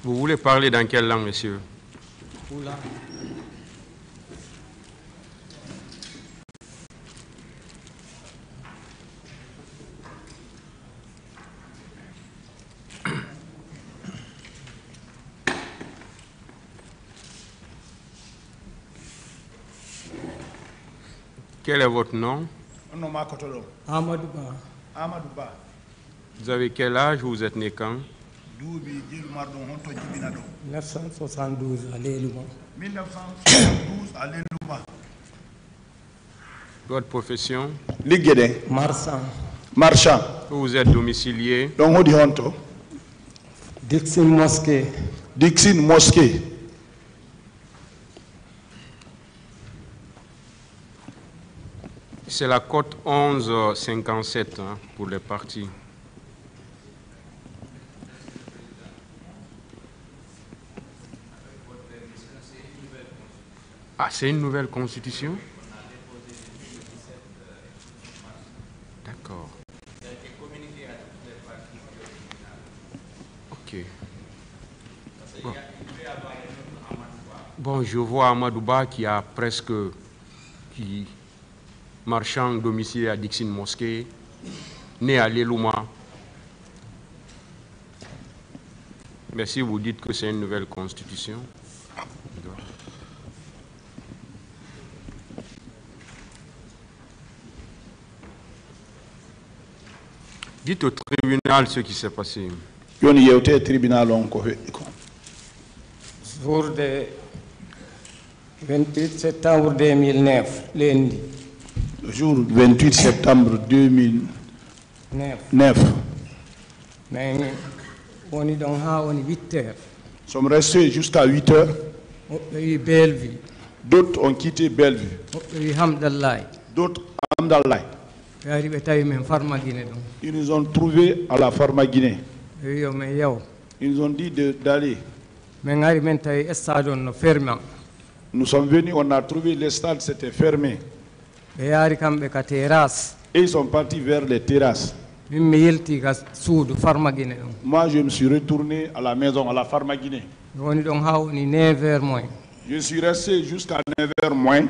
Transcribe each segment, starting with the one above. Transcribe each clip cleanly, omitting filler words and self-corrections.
Vous voulez parler dans quelle langue, monsieur? Oula. Quel est votre nom? Amadou Ba. Amadou Ba. Vous avez quel âge? Vous êtes né quand? 1972 à Lélouma. 1972 à Lélouma. Votre profession? Ligede. Marsan. Marchand. Vous êtes domicilié? Donc on dit honto. Dixon Mosquée. Dixon Mosquée. C'est la cote 1157 hein, pour les partis. Ah, c'est une nouvelle constitution? D'accord. Ok. Bon. Bon, je vois Amadou Ba qui a presque... marchand domicilié à Dixon Mosquée, né à Lélouma. Mais si vous dites que c'est une nouvelle constitution, dites au tribunal ce qui s'est passé. Jour de 28 septembre 2009, lundi. Le jour 28 septembre 2009. Mais on est donc à 8 heures. Nous sommes restés jusqu'à 8 heures. Bellevue. D'autres ont quitté Bellevue. D'autres Hamdallah. Ils nous ont trouvés à la Pharmaguinée. Ils nous ont dit d'aller. Nous sommes venus, on a trouvé le stade, c'était fermé. Et ils sont partis vers les terrasses. Moi, je me suis retourné à la maison, à la Pharmaguinée. Je suis resté jusqu'à 9h moins.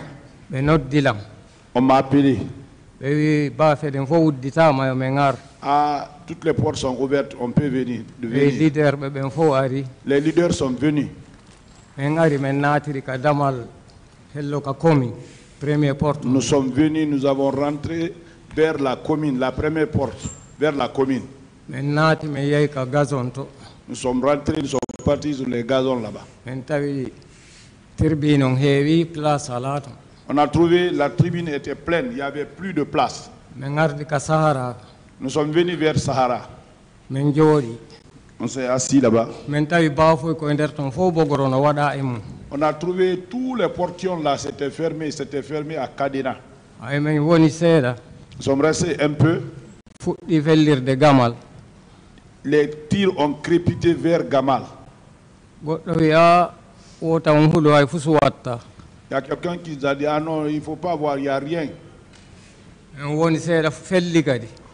On m'a appelé. Ah, toutes les portes sont ouvertes, on peut venir. Les leaders sont venus. Nous sommes venus, nous avons rentré vers la commune, la première porte, vers la commune. Nous sommes rentrés, nous sommes partis sur les gazons là-bas. On a trouvé la tribune était pleine, il n'y avait plus de place. Nous sommes venus vers Sahara. On s'est assis là-bas. On a trouvé tous les portions là, c'était fermé à Kadena. Nous sommes restés un peu. Les tirs ont crépité vers Gamal. Il y a quelqu'un qui nous a dit, ah non, il ne faut pas voir, il n'y a rien.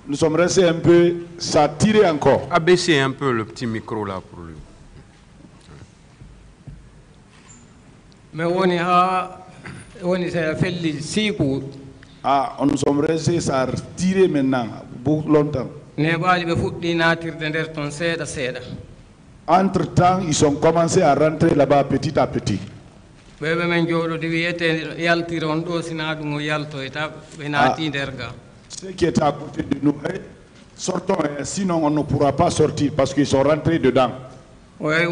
Nous sommes restés un peu, ça a tiré encore. Abaissez un peu le petit micro là pour lui. Ah, nous sommes restés, ça a tiré maintenant, beaucoup longtemps. Entre-temps, ils ont commencé à rentrer là-bas petit à petit. Ceux qui étaient à côté de nous, sortons, sinon on ne pourra pas sortir parce qu'ils sont rentrés dedans. Et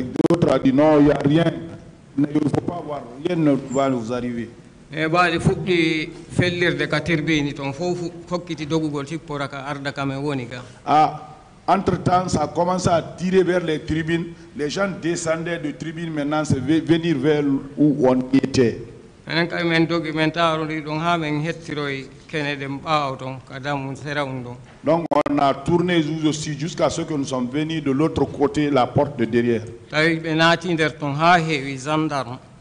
d'autres ont dit non, il n'y a rien, il ne faut pas voir, rien ne va vous arriver. Ah, entre-temps, ça a commencé à tirer vers les tribunes. Les gens descendaient de tribunes, maintenant c'est venir vers où on était. Donc on a tourné aussi jusqu'à ce que nous sommes venus de l'autre côté, la porte de derrière.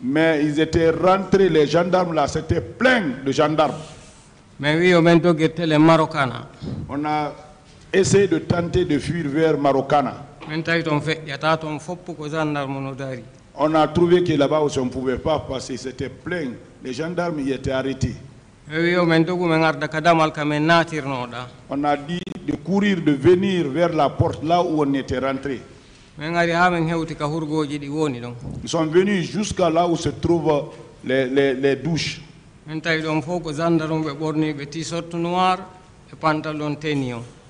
Mais ils étaient rentrés, les gendarmes là, c'était plein de gendarmes. On a essayé de tenter de fuir vers Marokana. On a trouvé que là-bas aussi on ne pouvait pas passer, c'était plein. Les gendarmes y étaient arrêtés. On a dit de courir, de venir vers la porte là où on était rentré. Ils sont venus jusqu'à là où se trouvent les douches.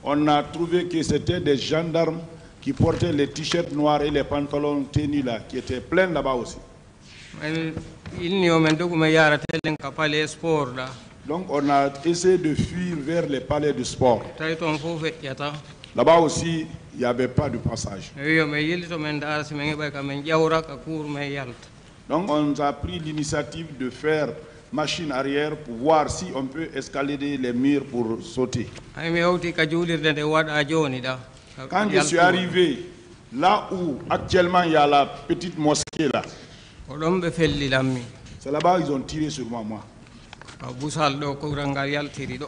On a trouvé que c'était des gendarmes qui portaient les t-shirts noirs et les pantalons tennis là, qui étaient pleins là-bas aussi. Donc on a essayé de fuir vers les palais de sport. Là-bas aussi, il n'y avait pas de passage. Donc on a pris l'initiative de faire machine arrière pour voir si on peut escalader les murs pour sauter. Quand je suis arrivé là où actuellement il y a la petite mosquée là, c'est là-bas ils ont tiré sur moi.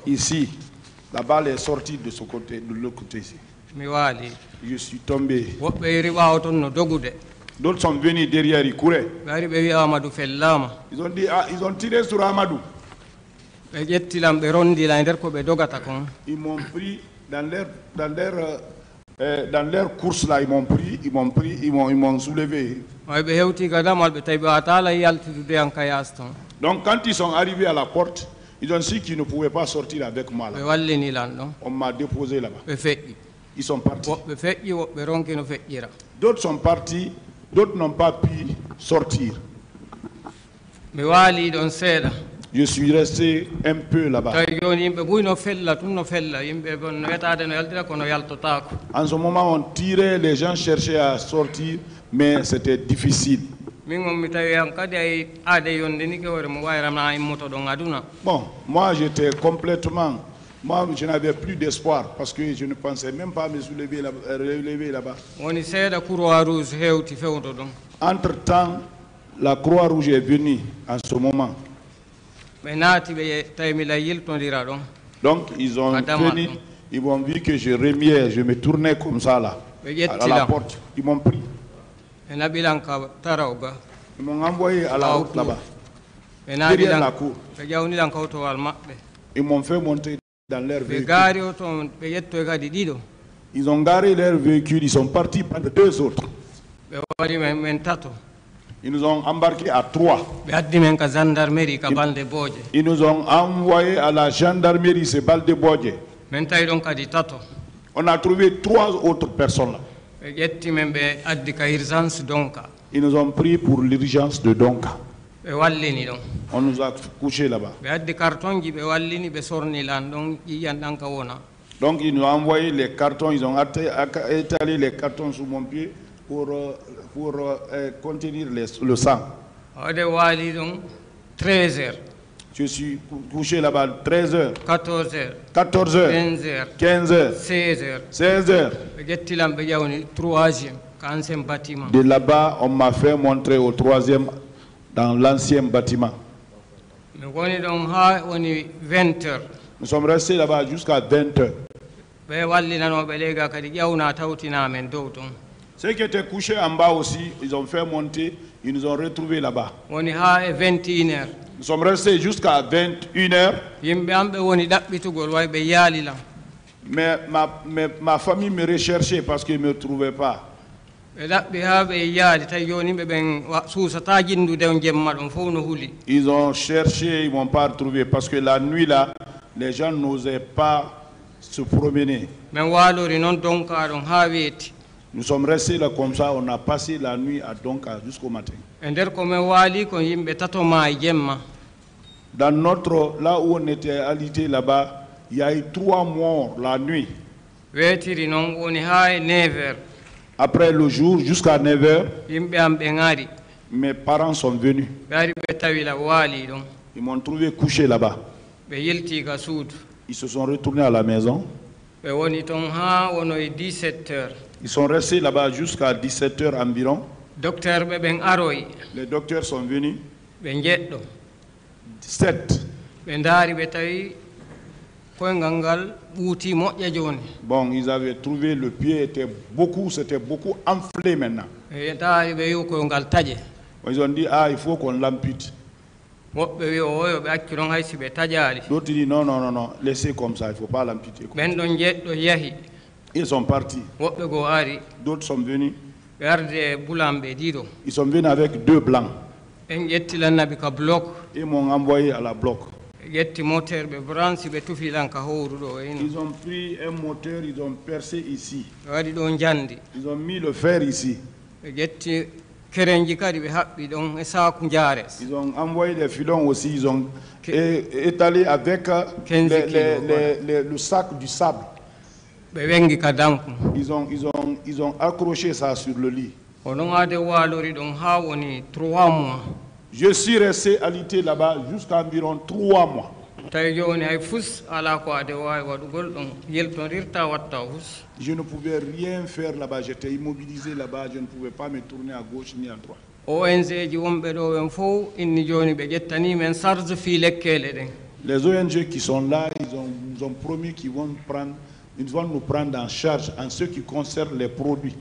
Ici, la balle est sortie de ce côté, de l'autre côté ici. Je suis tombé. D'autres sont venus derrière, ils couraient. Ils ont dit, ah, ils ont tiré sur Amadou. Ils m'ont pris dans leur course là, ils m'ont soulevé. Donc quand ils sont arrivés à la porte, ils ont su qu'ils ne pouvaient pas sortir avec moi là. On m'a déposé là-bas. Ils sont partis. D'autres sont partis, d'autres n'ont pas pu sortir. Je suis resté un peu là-bas. En ce moment, on tirait, les gens cherchaient à sortir, mais c'était difficile. Bon, moi j'étais complètement... Moi, je n'avais plus d'espoir parce que je ne pensais même pas me relever là-bas. Entre-temps, la Croix-Rouge est venue en ce moment. Donc, ils ont venu, ils m'ont vu que je remuais, je me tournais comme ça là, à la porte. Ils m'ont pris. Ils m'ont envoyé à la route là-bas, derrière la cour. Ils m'ont fait monter dans leur véhicule. Ils ont garé leur véhicule, ils sont partis par deux autres. Ils nous ont embarqués à 3. Ils nous ont envoyés à la gendarmerie, c'est Baldebodje. On a trouvé 3 autres personnes là. Ils nous ont pris pour l'urgence de Donka. On nous a couchés là-bas. Donc ils nous ont envoyé les cartons, ils ont étalé les cartons sous mon pied pour contenir le sang. 13 heures. Je suis couché là-bas 13 heures. 14 heures. 14 heures. 15 heures. 15 heures. 16 heures. 16 heures. De là-bas, on m'a fait montrer au 3e dans l'ancien bâtiment. Nous sommes restés là-bas jusqu'à 20 heures. Ceux qui étaient couchés en bas aussi, ils ont fait monter, ils nous ont retrouvés là-bas. Nous sommes restés jusqu'à 21 heures. Mais ma famille me recherchait parce qu'ils ne me trouvaient pas. Ils ont cherché, ils ne m'ont pas retrouvé parce que la nuit là, les gens n'osaient pas se promener. Nous sommes restés là comme ça, on a passé la nuit à Donka jusqu'au matin. Dans notre, là où on était alité là-bas, il y a eu 3 morts la nuit. Après le jour, jusqu'à 9 heures, mes parents sont venus. Ils m'ont trouvé couché là-bas. Ils se sont retournés à la maison. Ils sont restés là-bas jusqu'à 17 heures environ. Les docteurs sont venus. 7. Bon, ils avaient trouvé le pied c'était beaucoup enflé maintenant. Ils ont dit, ah, il faut qu'on l'ampute. D'autres disent, non, laissez comme ça, il ne faut pas l'amputer. Ils sont partis. D'autres sont venus. Ils sont venus avec 2 blancs. Ils m'ont envoyé à la bloc. Ils ont pris un moteur, ils ont percé ici. Ils ont mis le fer ici. Ils ont envoyé les filons aussi, ils ont étalé avec le sac du sable. Ils ont accroché ça sur le lit. Je suis resté alité là-bas jusqu'à environ 3 mois. Je ne pouvais rien faire là-bas, j'étais immobilisé là-bas, je ne pouvais pas me tourner à gauche ni à droite. Les ONG qui sont là, ils ont promis qu'ils vont nous prendre en charge en ce qui concerne les produits.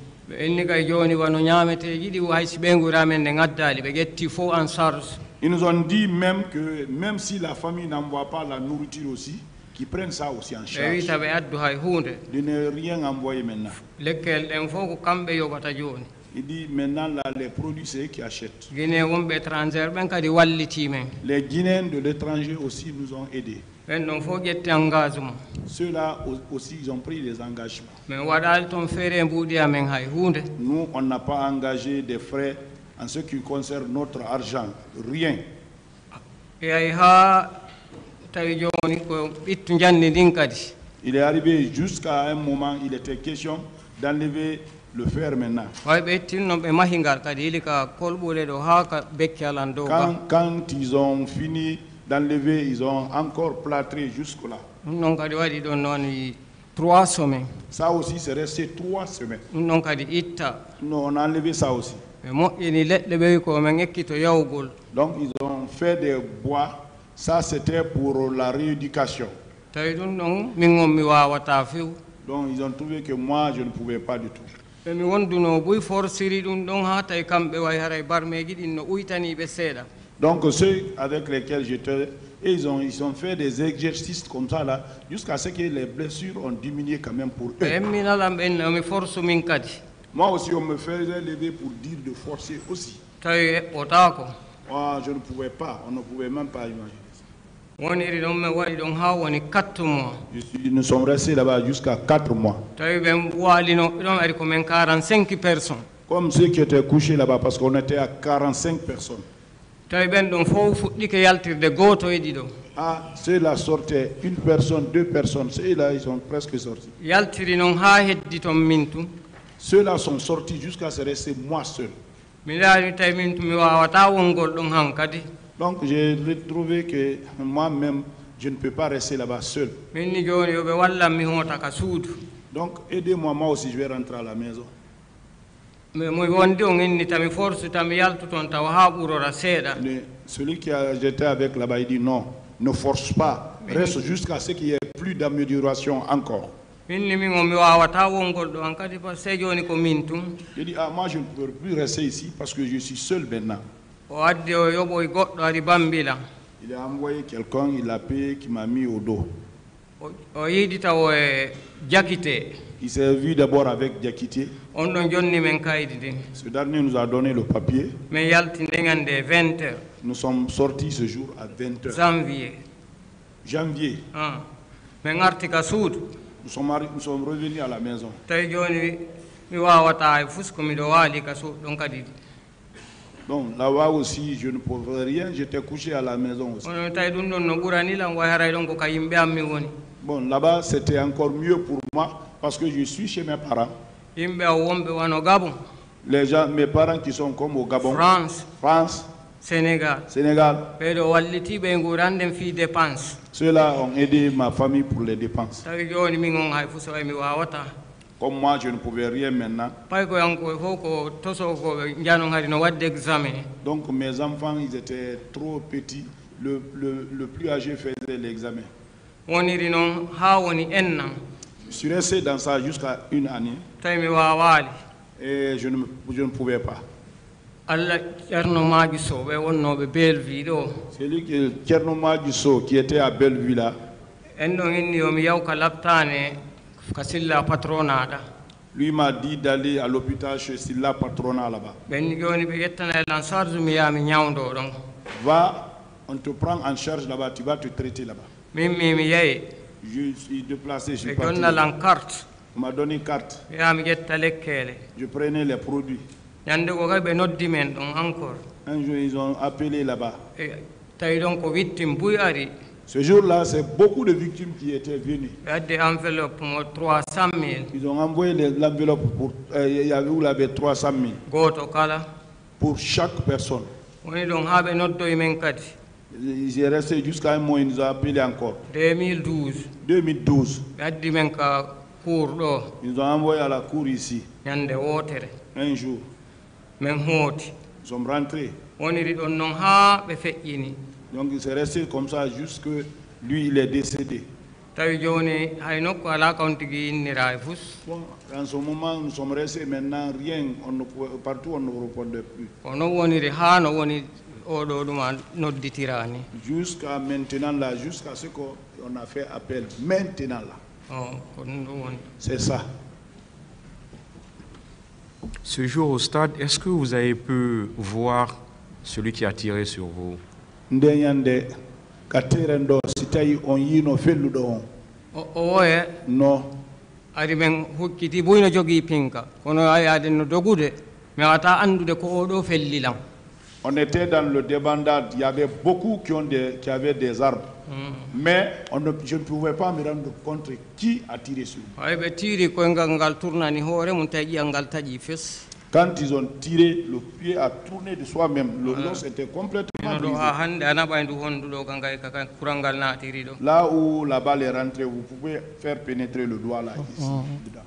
Ils nous ont dit même que même si la famille n'envoie pas la nourriture aussi, qu'ils prennent ça aussi en charge. De ne rien envoyer maintenant. Il dit maintenant là, les produits c'est eux qui achètent. Les Guinéens de l'étranger aussi nous ont aidés. Ceux-là aussi, ils ont pris des engagements. Nous, on n'a pas engagé des frais en ce qui concerne notre argent. Rien. Il est arrivé jusqu'à un moment, il était question d'enlever le fer maintenant. Quand ils ont fini d'enlever, ils ont encore plâtré jusque-là. 3 semaines. Ça aussi, c'est resté 3 semaines. Non, on a enlevé ça aussi. Donc, ils ont fait des bois. Ça, c'était pour la rééducation. Donc, ils ont trouvé que moi, je ne pouvais pas du tout. Donc, ceux avec lesquels j'étais, ils ont fait des exercices comme ça là, jusqu'à ce que les blessures ont diminué quand même pour eux. Moi aussi, on me faisait lever pour dire de forcer aussi. Oh, je ne pouvais pas, on ne pouvait même pas imaginer ça. Nous sommes restés là-bas jusqu'à 4 mois. Comme ceux qui étaient couchés là-bas, parce qu'on était à 45 personnes. Ah, ceux-là sortaient 1 personne, 2 personnes. Ceux-là, ils sont presque sortis. Ceux-là sont sortis jusqu'à se rester moi seul. Donc j'ai trouvé que moi-même, je ne peux pas rester là-bas seul. Donc aidez-moi, moi aussi je vais rentrer à la maison. Celui qui j'étais avec là-bas, il dit non, ne force pas, reste jusqu'à ce qu'il y ait plus d'amélioration encore. Il dit, ah, moi je ne peux plus rester ici parce que je suis seul maintenant. Il a envoyé quelqu'un, il l'a payé, qui m'a mis au dos. Il s'est vu d'abord avec Diakité. Ce dernier nous a donné le papier. Nous sommes sortis ce jour à 20h. Janvier. Nous sommes revenus à la maison. Donc là-bas aussi, je ne pouvais rien, j'étais couché à la maison aussi. Bon, là-bas, c'était encore mieux pour moi parce que je suis chez mes parents. Les gens, mes parents qui sont comme au Gabon, France, Sénégal. Ceux-là ont aidé ma famille pour les dépenses. Comme moi, je ne pouvais rien maintenant. Donc mes enfants, ils étaient trop petits. Le plus âgé faisait l'examen. Je suis resté dans ça jusqu'à une année. Et je ne pouvais pas. C'est lui qui était à Bellevue là. Lui m'a dit d'aller à l'hôpital chez Silla Patrona là-bas. Va, on te prend en charge là-bas, tu vas te traiter là-bas. Je suis déplacé, je suis parti. On m'a donné une carte. Je prenais les produits. Un jour, ils ont appelé là-bas. Ce jour-là, c'est beaucoup de victimes qui étaient venues. Ils ont envoyé l'enveloppe pour il y avait 300 000 pour chaque personne. Ils est resté jusqu'à un mois, ils nous ont appelé encore. 2012. Ils nous ont envoyé à la cour ici. Un jour. Ils sont rentrés. Donc il s'est resté comme ça jusque lui il est décédé. Bon, en ce moment nous sommes restés maintenant rien, partout on ne répondait plus. Jusqu'à maintenant là, jusqu'à ce qu'on a fait appel maintenant là. C'est ça. Ce jour au stade, est-ce que vous avez pu voir celui qui a tiré sur vous? Non. On était dans le débandade, il y avait beaucoup qui avaient des armes. Mais je ne pouvais pas me rendre compte qui a tiré sur moi. Quand ils ont tiré, le pied a tourné de soi-même. L'os était complètement brisé. Là où la balle est rentrée, vous pouvez faire pénétrer le doigt là, ici, dedans.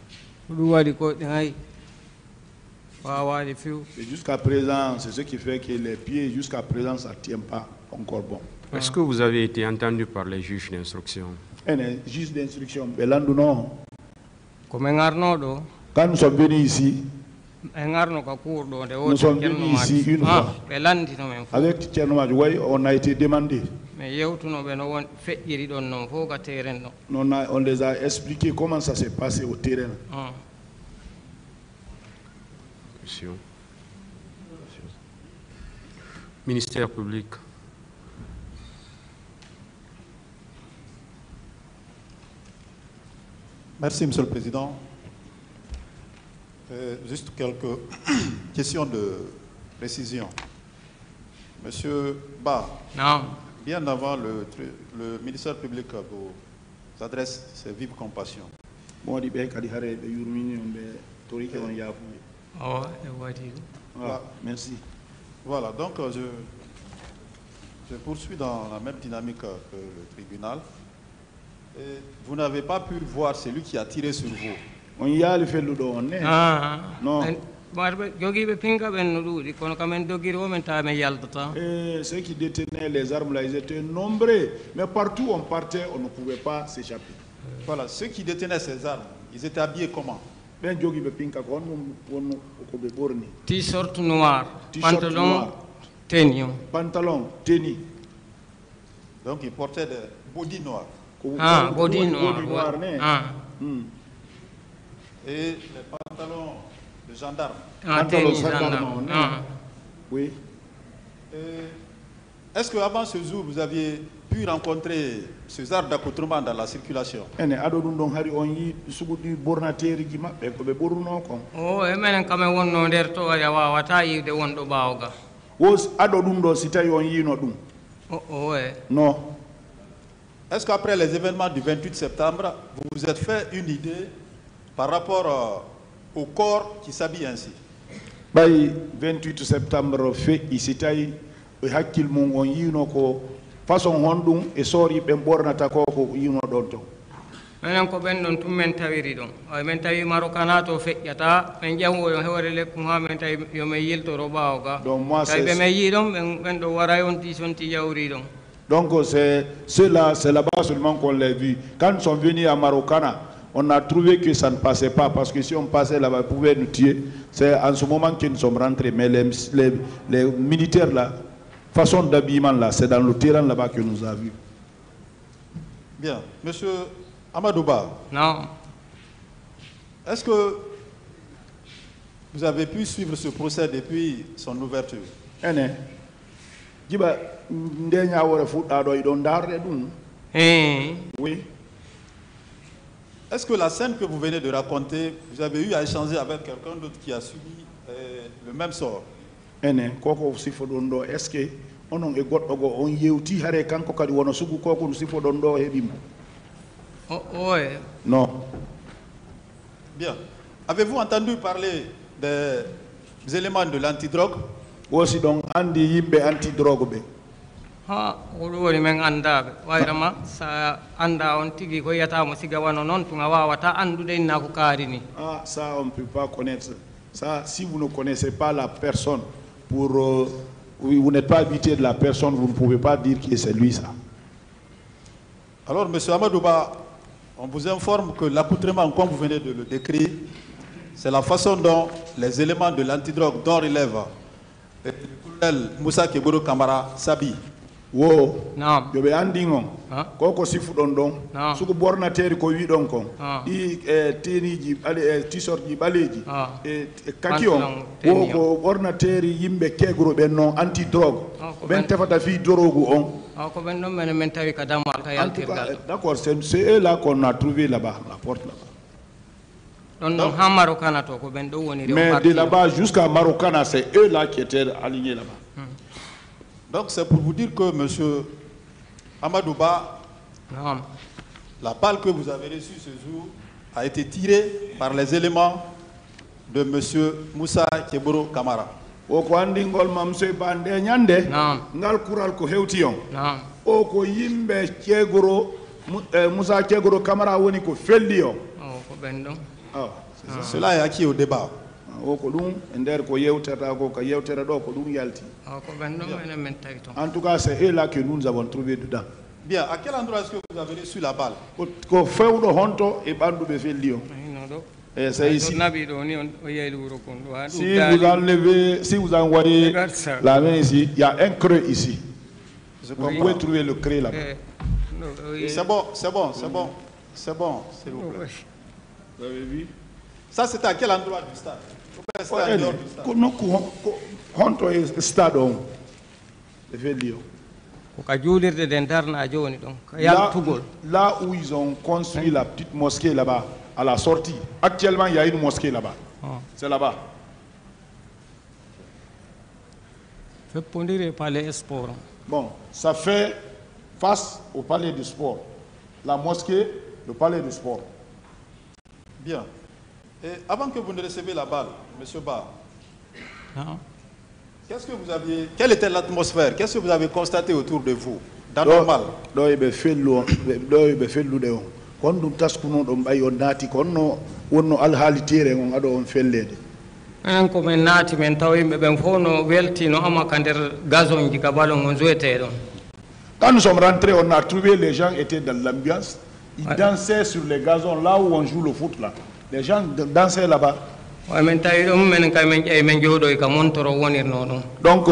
Et jusqu'à présent, c'est ce qui fait que les pieds, jusqu'à présent, ça ne tient pas encore bon. Est-ce que vous avez été entendu par les juges d'instruction? Les juges d'instruction, non. Quand nous sommes venus ici, nous sommes venus ici une fois. Avec Tchernomaj, on a été demandé. On les a expliqué comment ça s'est passé au terrain. Ministère public. Merci, Monsieur le Président. Juste quelques questions de précision. Monsieur Ba, bien avant le ministère public vous adresse ses vives compassions. Merci. Voilà, donc je poursuis dans la même dynamique que le tribunal. Et vous n'avez pas pu voir celui qui a tiré sur vous. On y a le fait le don. Non. Ceux qui détenaient les armes là, ils étaient nombreux. Mais partout où on partait, on ne pouvait pas s'échapper. Voilà, ceux qui détenaient ces armes, ils étaient habillés comment? T-shirt noir, pantalon tennis. Donc ils portaient des body noirs. Body noir. Et les pantalons de gendarme. Gendarme. Oui. Est-ce qu'avant ce jour, vous aviez pu rencontrer ces arts d'accoutrement dans la circulation? Non. Est-ce qu'après les événements du 28 septembre, vous vous êtes fait une idée par rapport au corps qui s'habille ainsi? 28 septembre fait ici hakil mon on yino ko façon hondum e sori be bornata ko yino don to menen ko ben don tum men tawiri don ay men tawi marokana to feƴƴata men ƴamwo yo hewre lekku ha men tawi yo men yiltoro ɓawo ga tawi ɓe men yi ɗon ɓen ɗo wara on ti sonti yawri ɗon. Donc c'est là-bas seulement qu'on l'a vu. Quand nous sommes venus à Marokana, on a trouvé que ça ne passait pas, parce que si on passait là-bas, ils pouvaient nous tuer. C'est en ce moment que nous sommes rentrés. Mais les militaires là, façon d'habillement là, c'est dans le terrain là-bas que nous avons vu. Bien. Monsieur Amadouba. Non. Est-ce que vous avez pu suivre ce procès depuis son ouverture? Oui. Est-ce que la scène que vous venez de raconter, vous avez eu à échanger avec quelqu'un d'autre qui a subi le même sort? Est-ce que on yeuti hare kanko kadi wono sugu koko no sifo don do hebimo? Non. Bien. Avez-vous entendu parler des éléments de l'antidrogue? Aussi donc andi yimbe antidrogue be. Ha woni men andabe wayrama sa anda on tigi ko yata mo siga wano non tunga wawata andude inna ko karini. Ah, ça on peut pas connaître ça. Si vous ne connaissez pas la personne, vous n'êtes pas habitué de la personne, vous ne pouvez pas dire que c'est lui ça. Alors monsieur Amadouba, on vous informe que l'accoutrement, comme vous venez de le décrire, c'est la façon dont les éléments de l'antidrogue dont relève le colonel Moussa Keboro Kamara s'habille. Wo yobe andingon koko sifu don suko borna teri ko wi don kon i teniji ale t-shirt ji baleji kaki on wo ko borna teri yimbe kegro ben non anti drogue ben tefata fi dorogu on ko ben non men tawi ka damal ka yaltirgal. D'accord, c'est eux là qu'on a trouvé là-bas, la porte là-bas. Donc ha Marokana to ko ben do woni mais de là-bas jusqu'à Marokana, c'est eux là qui étaient alignés là-bas. Donc c'est pour vous dire que M. Amadouba, la balle que vous avez reçue ce jour a été tirée par les éléments de M. Moussa Keboro Kamara. Okwandi ngol mamse bande nyande ngal kural ko hewtiyon o ko yimbe Kegoro Moussa Kegoro Kamara woni ko felliyo ko bendon cela est acquis au débat. O ko dum ender ko yewtata ko ka yewtere do ko dum yalti ko bendon men tawi ton. En tout cas c'est eux là que nous avons trouvé dedans. Bien, à quel endroit est-ce que vous avez reçu la balle? Ko fewdo honto e bandu be felliyo. C'est ici. Si vous envoyez la main ici, il y a un creux ici. Vous pouvez trouver le creux là-bas. C'est bon, c'est bon, c'est bon, c'est bon, s'il vous plaît. Vous avez vu? Ça, c'était à quel endroit du stade? Là où ils ont construit la petite mosquée là-bas, à la sortie. Actuellement, il y a une mosquée là-bas. C'est là-bas. Bon, ça fait face au palais du sport. La mosquée, le palais du sport. Bien. Et avant que vous ne receviez la balle, M. Ba, qu'est-ce que vous aviez, quelle était l'atmosphère? Qu'est-ce que vous avez constaté autour de vous? Dans normal. Quand dum taskuno dum bayon nati konno wonno alhaali tere on ado on fellede enen ko men naati men taw yimbe ben fono welti no amaka der gazon ji ka ballon on jouete don. Quand nous sommes rentrés, on a trouvé les gens étaient dans l'ambiance, ils dansaient sur les gazons là où on joue le foot là. Les gens dansaient là-bas. Donc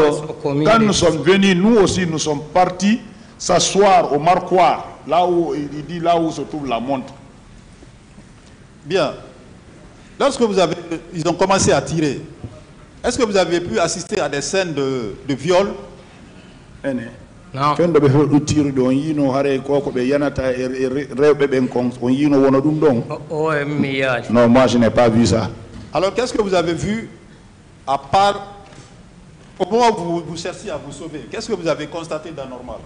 quand nous sommes venus, nous aussi nous sommes partis s'asseoir au marquoir. Là où il dit, là où se trouve la montre. Bien. Lorsque ils ont commencé à tirer, est-ce que vous avez pu assister à des scènes de viol? Non. Non, moi je n'ai pas vu ça. Alors qu'est-ce que vous avez vu à part au moment où vous cherchiez à vous sauver? Qu'est-ce que vous avez constaté d'anormal?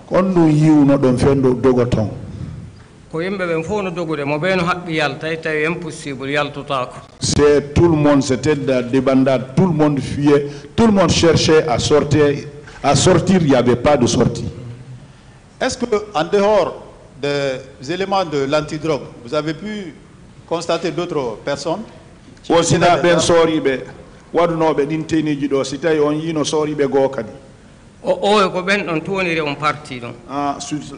C'est tout le monde, c'était la débandade, tout le monde fuyait, tout le monde cherchait à sortir. À sortir, il n'y avait pas de sortie. Est-ce qu'en dehors des éléments de l'antidrogue, vous avez pu constater d'autres personnes? Sur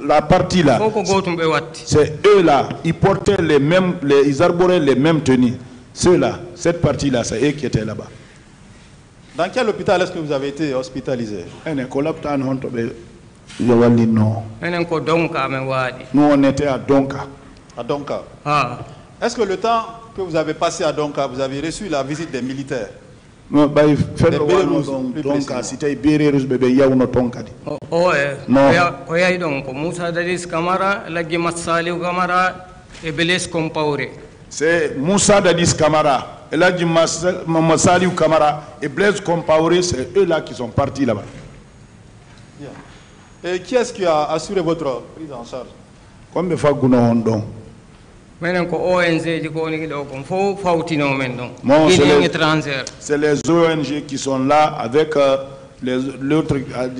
la partie là, c'est eux là, ils portaient ils arboraient les mêmes tenues. Ceux-là, cette partie-là, c'est eux qui étaient là-bas. Dans quel hôpital est-ce que vous avez été hospitalisé? Non. Nous, on était à Donka. À Donka. Est-ce que le temps que vous avez passé à Donka, vous avez reçu la visite des militaires? Non, il fait Donka, c'était Bérérus bébé Yaouno Tonka. Non. C'est Moussa Dadis Camara, Eladji Massaliou Camara et Blaise Compaoré, c'est eux là qui sont partis là-bas. Et qui est-ce qui a assuré votre prise en charge? Combien de fois vous avez c'est les ONG qui sont là avec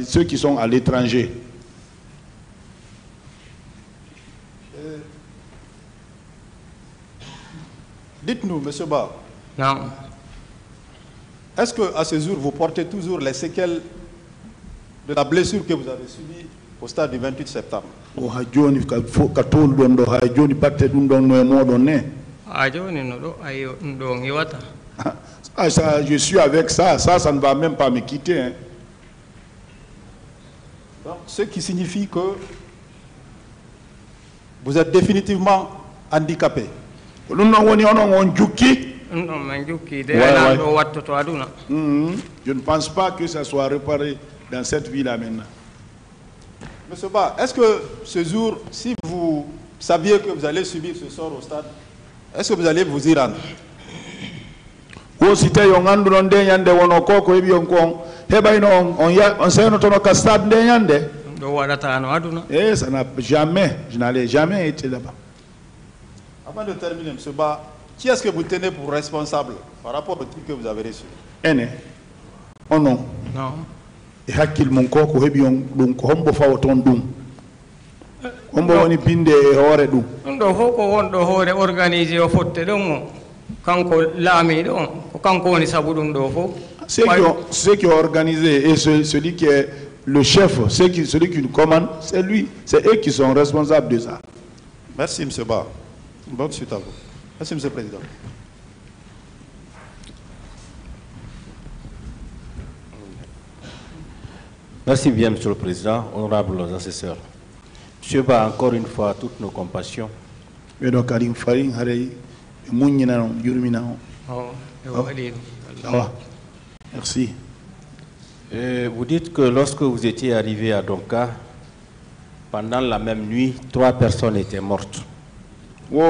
ceux qui sont à l'étranger. Dites-nous, M. Ba. Non. Est-ce qu'à ce jour, vous portez toujours les séquelles de la blessure que vous avez subie au stade du 28 septembre? Je suis avec ça, ça ne va même pas me quitter. Hein. Donc, ce qui signifie que vous êtes définitivement handicapé. Je ne pense pas que ça soit réparé dans cette ville-là maintenant. Monsieur Ba, est-ce que ce jour, si vous saviez que vous allez subir ce sort au stade, est-ce que vous allez vous y rendre? Ça n'a jamais, je n'allais jamais été là-bas. Avant de terminer, M. Ba, qui est-ce que vous tenez pour responsable par rapport au truc que vous avez reçu? Oh non. Non. Et hakil mon koko hebion dum ko hombo fawoton dum. Hombo woni pinde e hoore dum. Ndo hoko wondo hoore organisé o fotte dum kanko laami don ko kanko woni sabu dum do fo. Ceux qui ont organisé et celui qui est le chef, celui qui nous commande, c'est lui, c'est eux qui sont responsables de ça. Merci M. Ba. Bonne suite à vous. Merci M. le Président. Merci bien, Monsieur le Président, honorables assesseurs. Monsieur Ba, encore une fois, toutes nos compassions. Merci. Vous dites que lorsque vous étiez arrivé à Donka, pendant la même nuit, 3 personnes étaient mortes. Oui.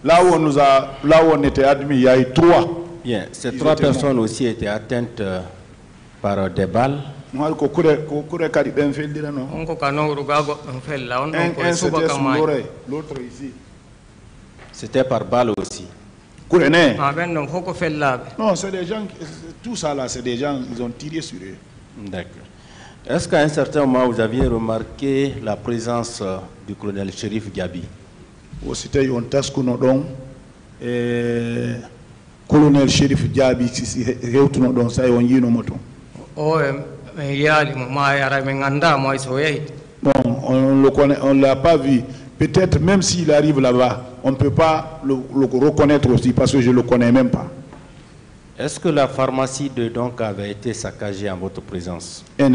Là où on était admis, il y a eu 3. Bien, ces 3 personnes aussi étaient atteintes par des balles. Un c'était sur l'oreille, l'autre ici. C'était par balle aussi. Non, c'est des gens, tout ça là, c'est des gens, ils ont tiré sur eux. D'accord. Est-ce qu'à un certain moment, vous aviez remarqué la présence du colonel Chérif Gabi? C'était un tasque colonel Chérif Gabi, ça y est, bon, on ne l'a pas vu. Peut-être même s'il arrive là-bas, on ne peut pas le reconnaître aussi parce que je ne le connais même pas. Est-ce que la pharmacie de Donka avait été saccagée en votre présence? Là où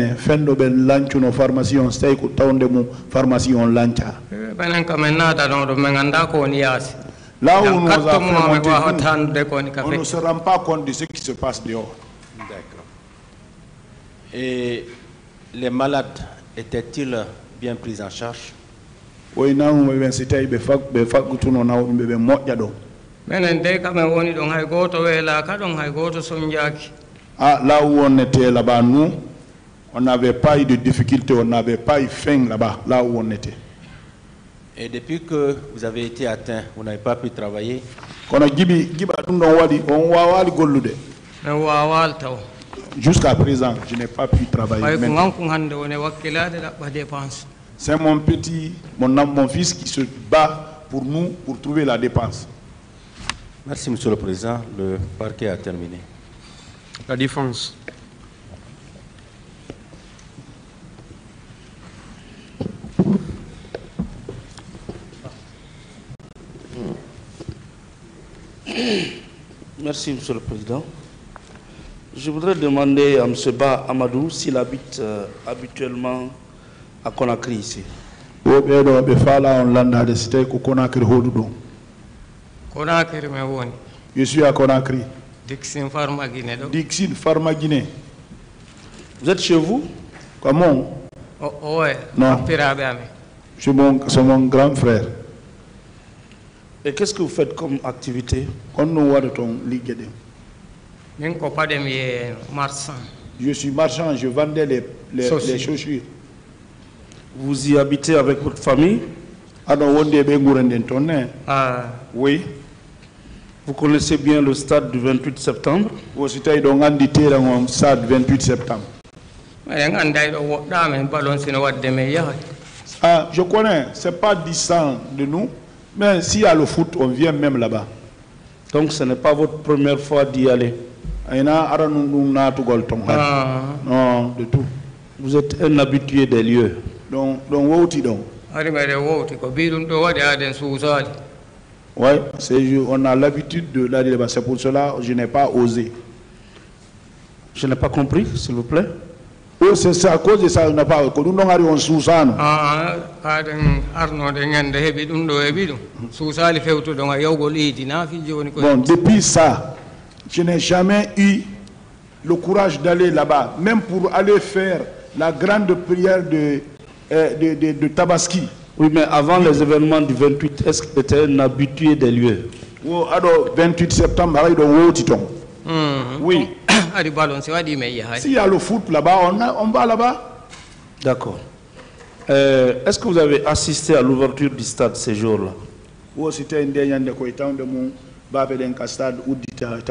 nous avons on ne se rend pas compte de ce qui se passe dehors. D'accord. Et les malades étaient-ils bien pris en charge? Oui, là où on était là-bas, nous, on n'avait pas eu de difficulté, on n'avait pas eu faim là-bas, là où on était. Et depuis que vous avez été atteint, vous n'avez pas pu travailler? Jusqu'à présent, je n'ai pas pu travailler. C'est mon fils qui se bat pour nous, pour trouver la dépense. Merci, Monsieur le Président. Le parquet a terminé. La défense. Merci, Monsieur le Président. Je voudrais demander à M. Ba Amadou s'il habite habituellement à Conakry ici. Je suis à Conakry. Dixin Pharma Guinée. Dixin Pharma Guinée. Vous êtes chez vous? Comment? Ouais. Non. C'est mon grand frère. Et qu'est-ce que vous faites comme activité? Je suis marchand, je vendais les chaussures. Vous y habitez avec votre famille? Oui. Vous connaissez bien le stade du 28 septembre? Stade 28 septembre. Ah, je connais, c'est pas distant de nous, mais s'il y a le foot, on vient même là-bas. Donc ce n'est pas votre première fois d'y aller? Non, de tout. Vous êtes un habitué des lieux? Donc. Oui, on a l'habitude de l'aller là-bas. C'est pour cela que je n'ai pas osé. Je n'ai pas compris, s'il vous plaît. Oui, c'est à cause de ça qu'on n'a pas connu. Nous avons Suzanne. Bon, depuis ça, je n'ai jamais eu le courage d'aller là-bas, même pour aller faire la grande prière de Tabaski. Oui, mais avant les événements du 28, est-ce que tu étais un habitué des lieux? Oui, alors 28 septembre, oui. S'il y a le foot là-bas, on va là-bas. D'accord. Est-ce que vous avez assisté à l'ouverture du stade ces jours-là? Oui, c'était un dernier de Koïtaun de mon Babé d'un stade ou d'Itaï.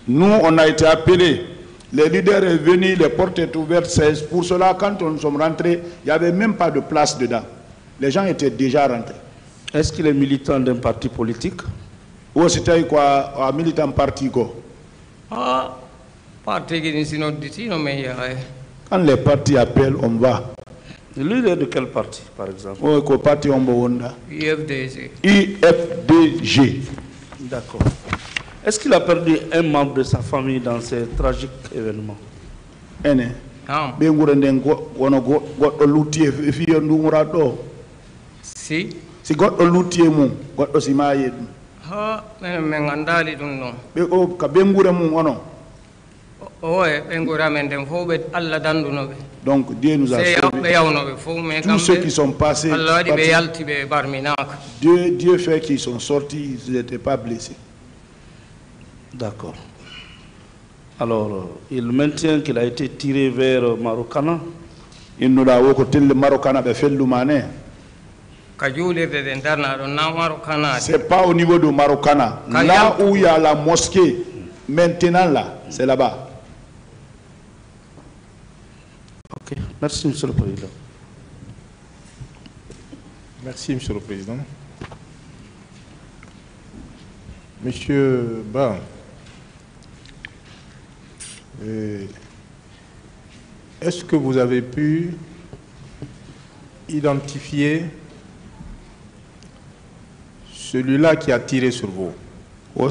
Nous, on a été appelés. Les leaders sont venus, les portes étaient ouvertes. Pour cela, quand nous sommes rentrés, il n'y avait même pas de place dedans. Les gens étaient déjà rentrés. Est-ce qu'il est militant d'un parti politique? Ou c'était quoi, un militant parti quoi? Quand les partis appellent, on va. Le leader de quel parti, par exemple? Oui, quoi, parti Ombo-Wonda. IFDG. IFDG. D'accord. Est-ce qu'il a perdu un membre de sa famille dans ces tragiques événements? Si. Si God olutie mu, God osimaye. Ha, mengandali dunno. Be o ka bengure mu ono. Ouais, bengura mendem fo be alla dandunobe. Donc Dieu nous a sauvé. Tous ceux qui sont passés. Dieu fait qu'ils sont sortis, ils n'étaient pas blessés. D'accord. Alors, il maintient qu'il a été tiré vers Marokana. Il nous a côté le Marokana be fait l'humané. C'est pas au niveau de Marokana. Là où il y a la mosquée, maintenant là, c'est là-bas. Ok, merci Monsieur le Président. Merci Monsieur le Président. Monsieur Ba, est-ce que vous avez pu identifier celui-là qui a tiré sur vous? On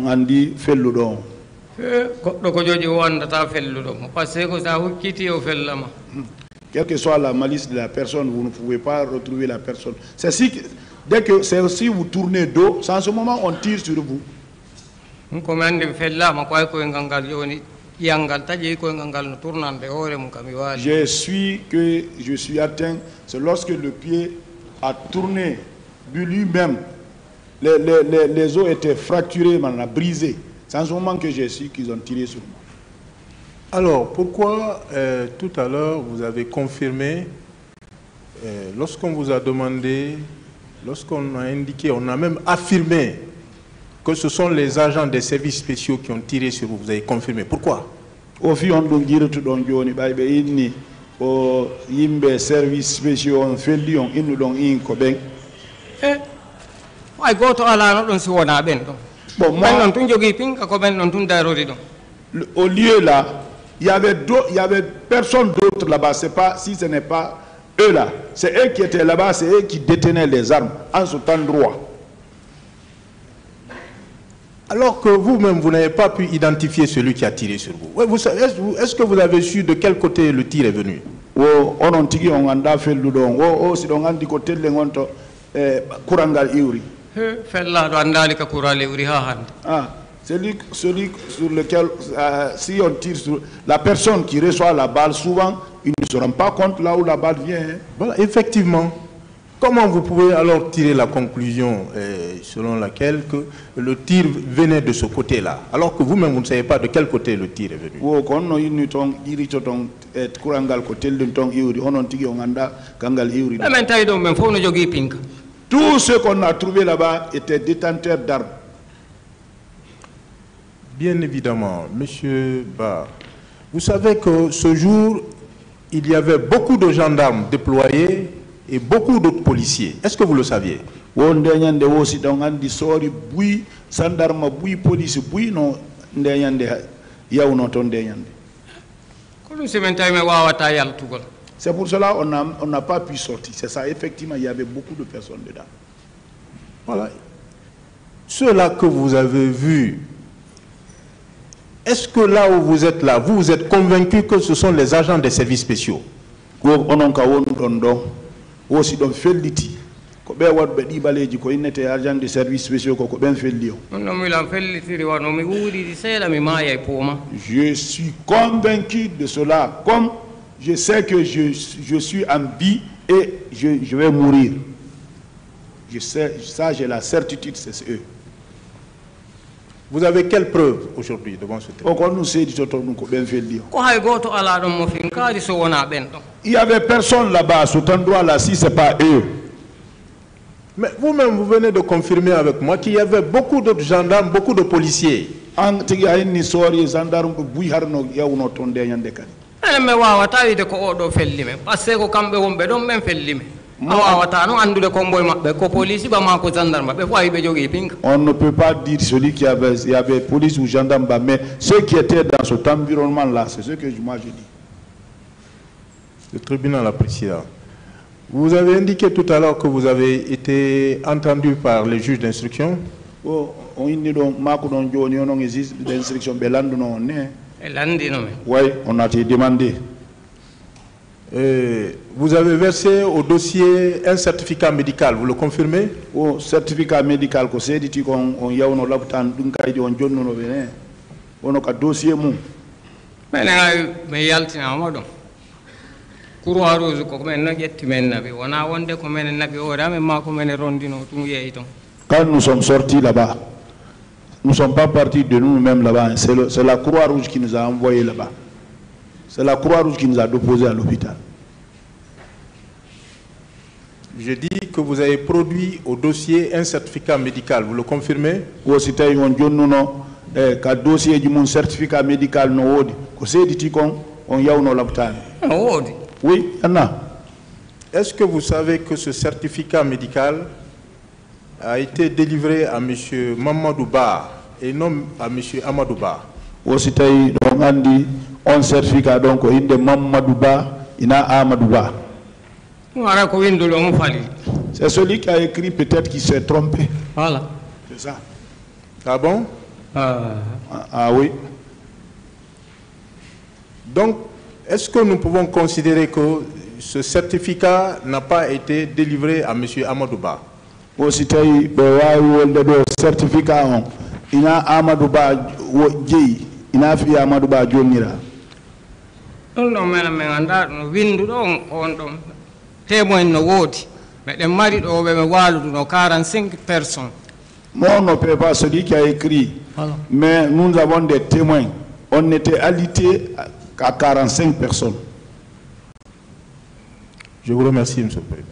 a dit fait le don. Quelle que soit la malice de la personne, vous ne pouvez pas retrouver la personne. C'est si vous tournez dos, c'est en ce moment on tire sur vous. Je suis atteint, c'est lorsque le pied a tourné de lui-même. Les os étaient fracturés, on a brisé. C'est en ce moment que j'ai su qu'ils ont tiré sur moi. Alors, pourquoi tout à l'heure vous avez confirmé, lorsqu'on vous a demandé, lorsqu'on a indiqué, on a même affirmé que ce sont les agents des services spéciaux qui ont tiré sur vous, vous avez confirmé. Pourquoi? o yimbe service spéciaux on felli on innu don in ko ben ay goto ala no don si wona ben don bon moi non tun jogi pinka ko ben non tun darori don au lieu là il y avait personne d'autre là-bas. C'est pas si ce n'est pas eux là, c'est eux qui étaient là-bas, c'est eux qui détenaient les armes en ce temps droit. Alors que vous-même, vous n'avez pas pu identifier celui qui a tiré sur vous. Est-ce que vous avez su de quel côté le tir est venu? Celui sur lequel, si on tire sur la personne qui reçoit la balle, souvent, il ne se rend pas compte là où la balle vient. Voilà, effectivement. Comment vous pouvez alors tirer la conclusion selon laquelle que le tir venait de ce côté-là, alors que vous-même, vous ne savez pas de quel côté le tir est venu? Tous ceux qu'on a trouvés là-bas étaient détenteurs d'armes. Bien évidemment, Monsieur Ba, vous savez que ce jour, il y avait beaucoup de gendarmes déployés et beaucoup d'autres policiers. Est-ce que vous le saviez? C'est pour cela qu'on n'a pas pu sortir. C'est ça, effectivement, il y avait beaucoup de personnes dedans. Voilà. Ceux-là que vous avez vus, est-ce que là où vous êtes là, vous êtes convaincu que ce sont les agents des services spéciaux? Je suis convaincu de cela, comme je sais que je suis en vie et je vais mourir. Je sais, ça j'ai la certitude, c'est eux. Vous avez quelle preuve aujourd'hui devant ce tribunal? Il n'y avait personne là-bas, à cet endroit-là, si ce n'est pas eux. Mais vous-même, vous venez de confirmer avec moi qu'il y avait beaucoup d'autres gendarmes, beaucoup de policiers. On ne peut pas dire celui qui avait police ou gendarme, mais ceux qui étaient dans cet environnement-là, c'est ce que moi je dis. Le tribunal apprécie. Vous avez indiqué tout à l'heure que vous avez été entendu par les juges d'instruction. Oui, on a été demandé. Vous avez versé au dossier un certificat médical, vous le confirmez? Oh, certificat médical, c'est dit qu'on y a un laptan d'un cahier on donne nos vénins. On a un dossier mou. Mais yaltina amadou. Croix rouge ko men na yetti men nabi wona wonde ko men nabi o rame ma ko men rondino tum yeyi ton. Quand nous sommes sortis là-bas, nous ne sommes pas partis de nous-mêmes là-bas, c'est la Croix-Rouge qui nous a envoyés là-bas. C'est la Croix-Rouge qui nous a déposés à l'hôpital. Je dis que vous avez produit au dossier un certificat médical, vous le confirmez? Oui, c'était un dossier de mon certificat médical. Oui, est-ce que vous savez que ce certificat médical a été délivré à M. Mamadou Ba et non à M. Amadou Ba? Oui, c'était un certificat donc de Mamadou Ba et Amadou Ba. C'est celui qui a écrit, peut-être qui s'est trompé. Voilà. C'est ça. Ah bon? Ah oui. Donc, est-ce que nous pouvons considérer que ce certificat n'a pas été délivré à M. Amadou Ba? Certificat, il a Amadou Ba, il a fait Amadou Ba Jonira. Non, mais on témoin no wodi mais mari do be waludu no 45 personnes. Moi on ne peut pas celui qui a écrit. Voilà. Mais nous avons des témoins. On était alité à 45 personnes. Je vous remercie, M. le Président.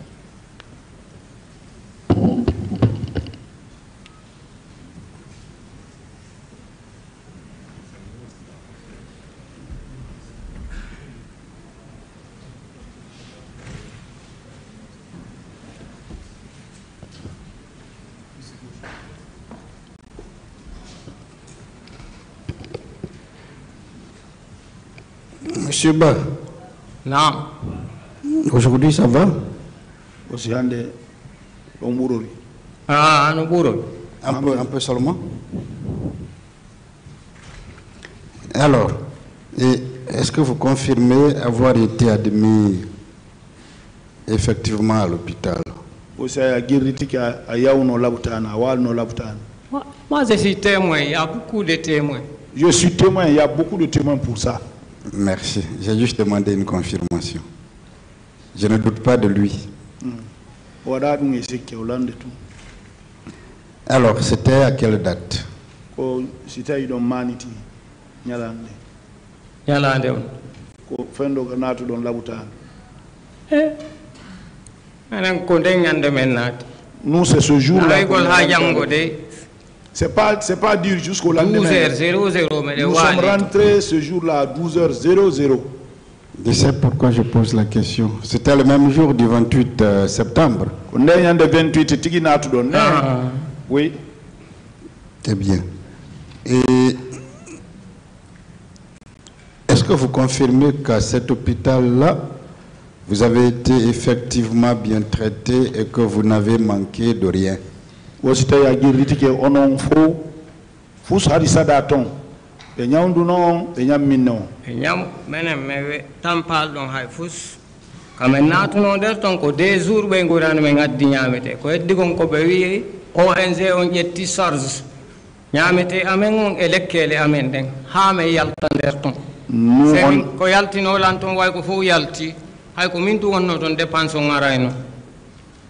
Monsieur Ba. Non. Aujourd'hui, ça va? Ah, un peu seulement. Alors, est-ce que vous confirmez avoir été admis effectivement à l'hôpital? Moi, je suis témoin, il y a beaucoup de témoins. Je suis témoin, il y a beaucoup de témoins pour ça. Merci, j'ai juste demandé une confirmation. Je ne doute pas de lui. Alors, c'était à quelle date? Nous, c'est ce jour-là. C'est pas dire jusqu'au lendemain. 12h00. Nous sommes rentrés ce jour-là à 12h00. Je sais pourquoi je pose la question. C'était le même jour du 28 septembre. Oui. C'est bien. Et est-ce que vous confirmez qu'à cet hôpital-là, vous avez été effectivement bien traité et que vous n'avez manqué de rien?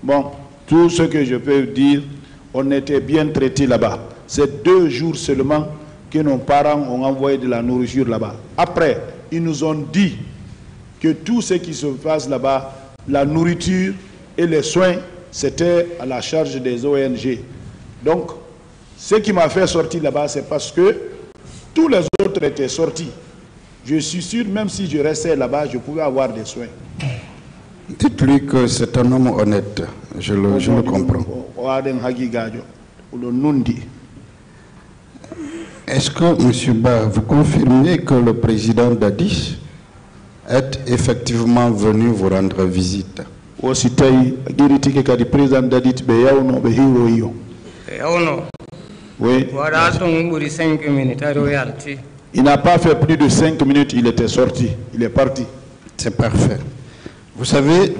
Bon, tout ce que je peux dire, on était bien traités là-bas. C'est 2 jours seulement que nos parents ont envoyé de la nourriture là-bas. Après, ils nous ont dit que tout ce qui se passe là-bas, la nourriture et les soins, c'était à la charge des ONG. Donc, ce qui m'a fait sortir là-bas, c'est parce que tous les autres étaient sortis. Je suis sûr, même si je restais là-bas, je pouvais avoir des soins. Dites-lui que c'est un homme honnête. Je le comprends. Est-ce que, M. Ba, vous confirmez que le président Dadis est effectivement venu vous rendre visite? Oui. Il n'a pas fait plus de 5 minutes, il était sorti, il est parti. C'est parfait. Vous savez,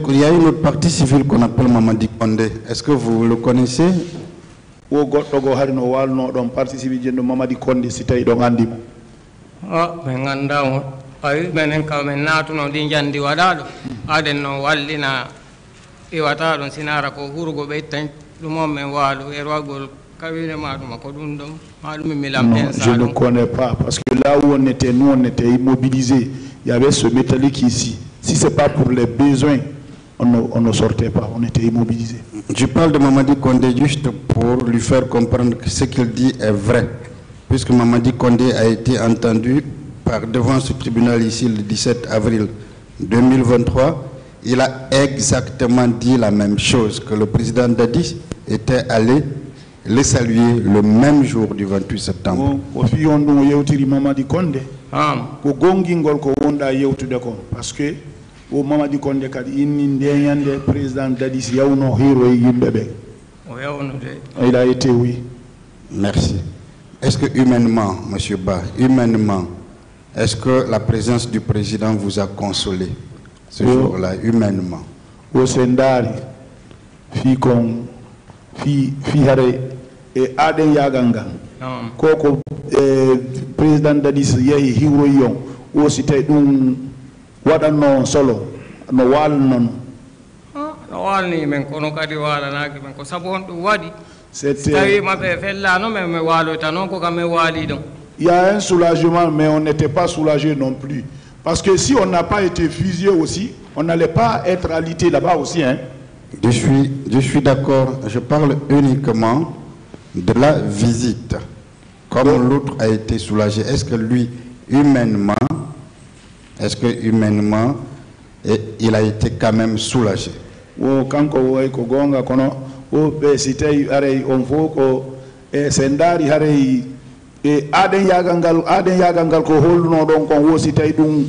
il y a une autre partie civile qu'on appelle Mamadi Kondé. Est-ce que vous le connaissez? Je ne connais pas, parce que là où on était, nous on était immobilisés. Il y avait ce métallique ici. Si ce n'est pas pour les besoins, on ne sortait pas, on était immobilisés. Je parle de Mamadi Kondé juste pour lui faire comprendre que ce qu'il dit est vrai. Puisque Mamadi Kondé a été entendu devant ce tribunal ici le 17 avril 2023. Il a exactement dit la même chose, que le président Dadis était allé le saluer le même jour du 28 septembre. Parce que il a été, oui. Merci. Est-ce que humainement, M. Ba, humainement, est-ce que la présence du président vous a consolé ce jour-là, humainement? Au Sendari, et Aden Yaganga, Koko, président Dadis Yehi Hiroyon, ou c'était un Wadano solo, no wal non. Il y a un soulagement, mais on n'était pas soulagé non plus. Parce que si on n'a pas été fusillé aussi, on n'allait pas être alité là-bas aussi. Hein? Je suis d'accord. Je parle uniquement de la visite. Comme l'autre a été soulagé, est-ce que lui, humainement, il a été quand même soulagé? e aden yagangal ko holluno don kon wosi tay dum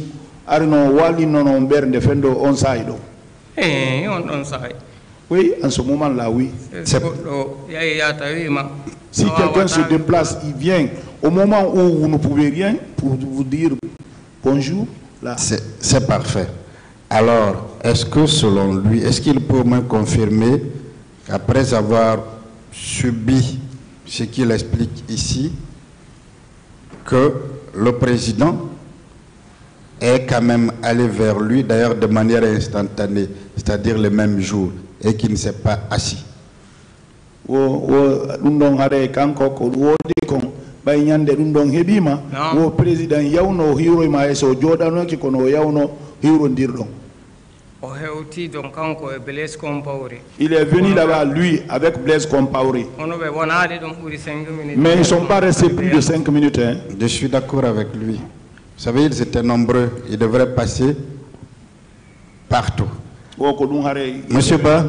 arino wali nono bernde fendo on saydo on don say. Oui, en ce moment là, oui. Si quelqu'un se déplace, il vient au moment où vous ne pouvez rien pour vous dire bonjour, là. C'est parfait. Alors, est-ce que selon lui, est-ce qu'il peut me confirmer qu'après avoir subi ce qu'il explique ici, que le président est quand même allé vers lui, d'ailleurs de manière instantanée, c'est-à-dire le même jour, et qui ne s'est pas assis? Il est venu là-bas, lui, avec Blaise Compaoré. Mais ils ne sont pas restés plus de 5 minutes. Hein. Je suis d'accord avec lui. Vous savez, ils étaient nombreux. Ils devraient passer partout. Monsieur Ba,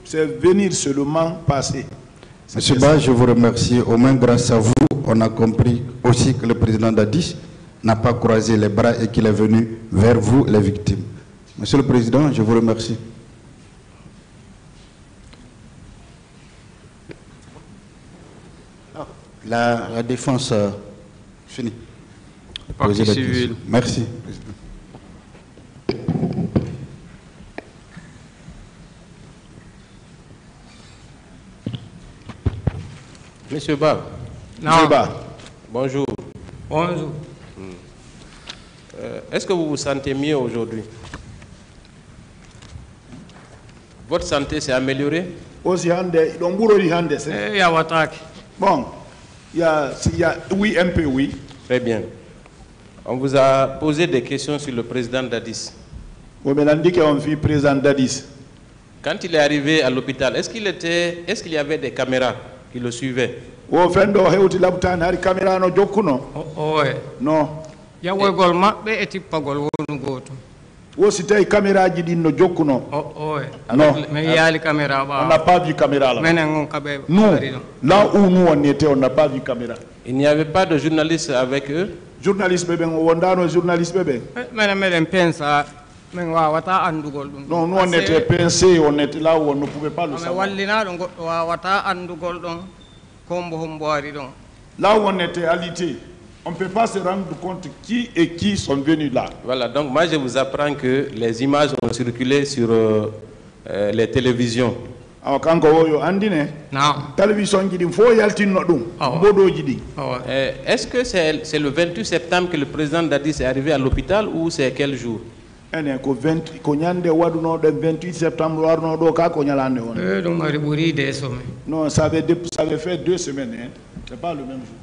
c'est venir seulement passer. Monsieur Ba, je vous remercie. Au moins grâce à vous, on a compris aussi que le président Dadis n'a pas croisé les bras et qu'il est venu vers vous, les victimes. Monsieur le Président, je vous remercie. La défense finie. Partie civile. Merci. Monsieur Ba. Monsieur Ba. Bonjour. Bonjour. Est-ce que vous vous sentez mieux aujourd'hui? Votre santé s'est améliorée? Bon, oui, un peu, oui. Très bien. On vous a posé des questions sur le président Dadis. Quand il est arrivé à l'hôpital, est-ce qu'il y avait des caméras qui le suivaient? Non. On n'a pas vu caméra là. Nous, là où nous on était, on n'a pas vu caméra. Il n'y avait pas de journalistes avec eux? Journaliste bébé, journaliste bébé. Non, nous on était pincés, on était là où on ne pouvait pas le savoir. Là où on était alité, on ne peut pas se rendre compte qui et qui sont venus là. Voilà, donc moi je vous apprends que les images ont circulé sur les télévisions. Est-ce que c'est le 28 septembre que le président Dadis est arrivé à l'hôpital ou c'est quel jour? Non, ça avait fait 2 semaines. Hein. C'est pas le même jour.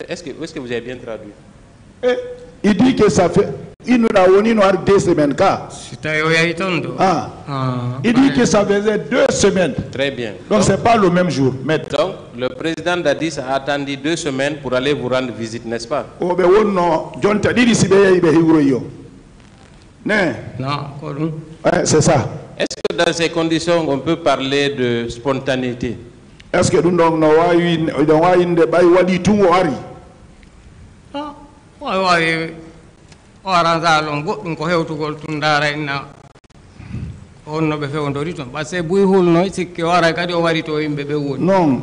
Est-ce que vous avez bien traduit? Il dit que ça fait 2 semaines. Il dit que ça faisait 2 semaines. Très bien. Donc c'est pas le même jour. Donc le président Dadis a attendu 2 semaines pour aller vous rendre visite, n'est-ce pas? Non, c'est ça. Est-ce que dans ces conditions on peut parler de spontanéité? Est-ce que nous non,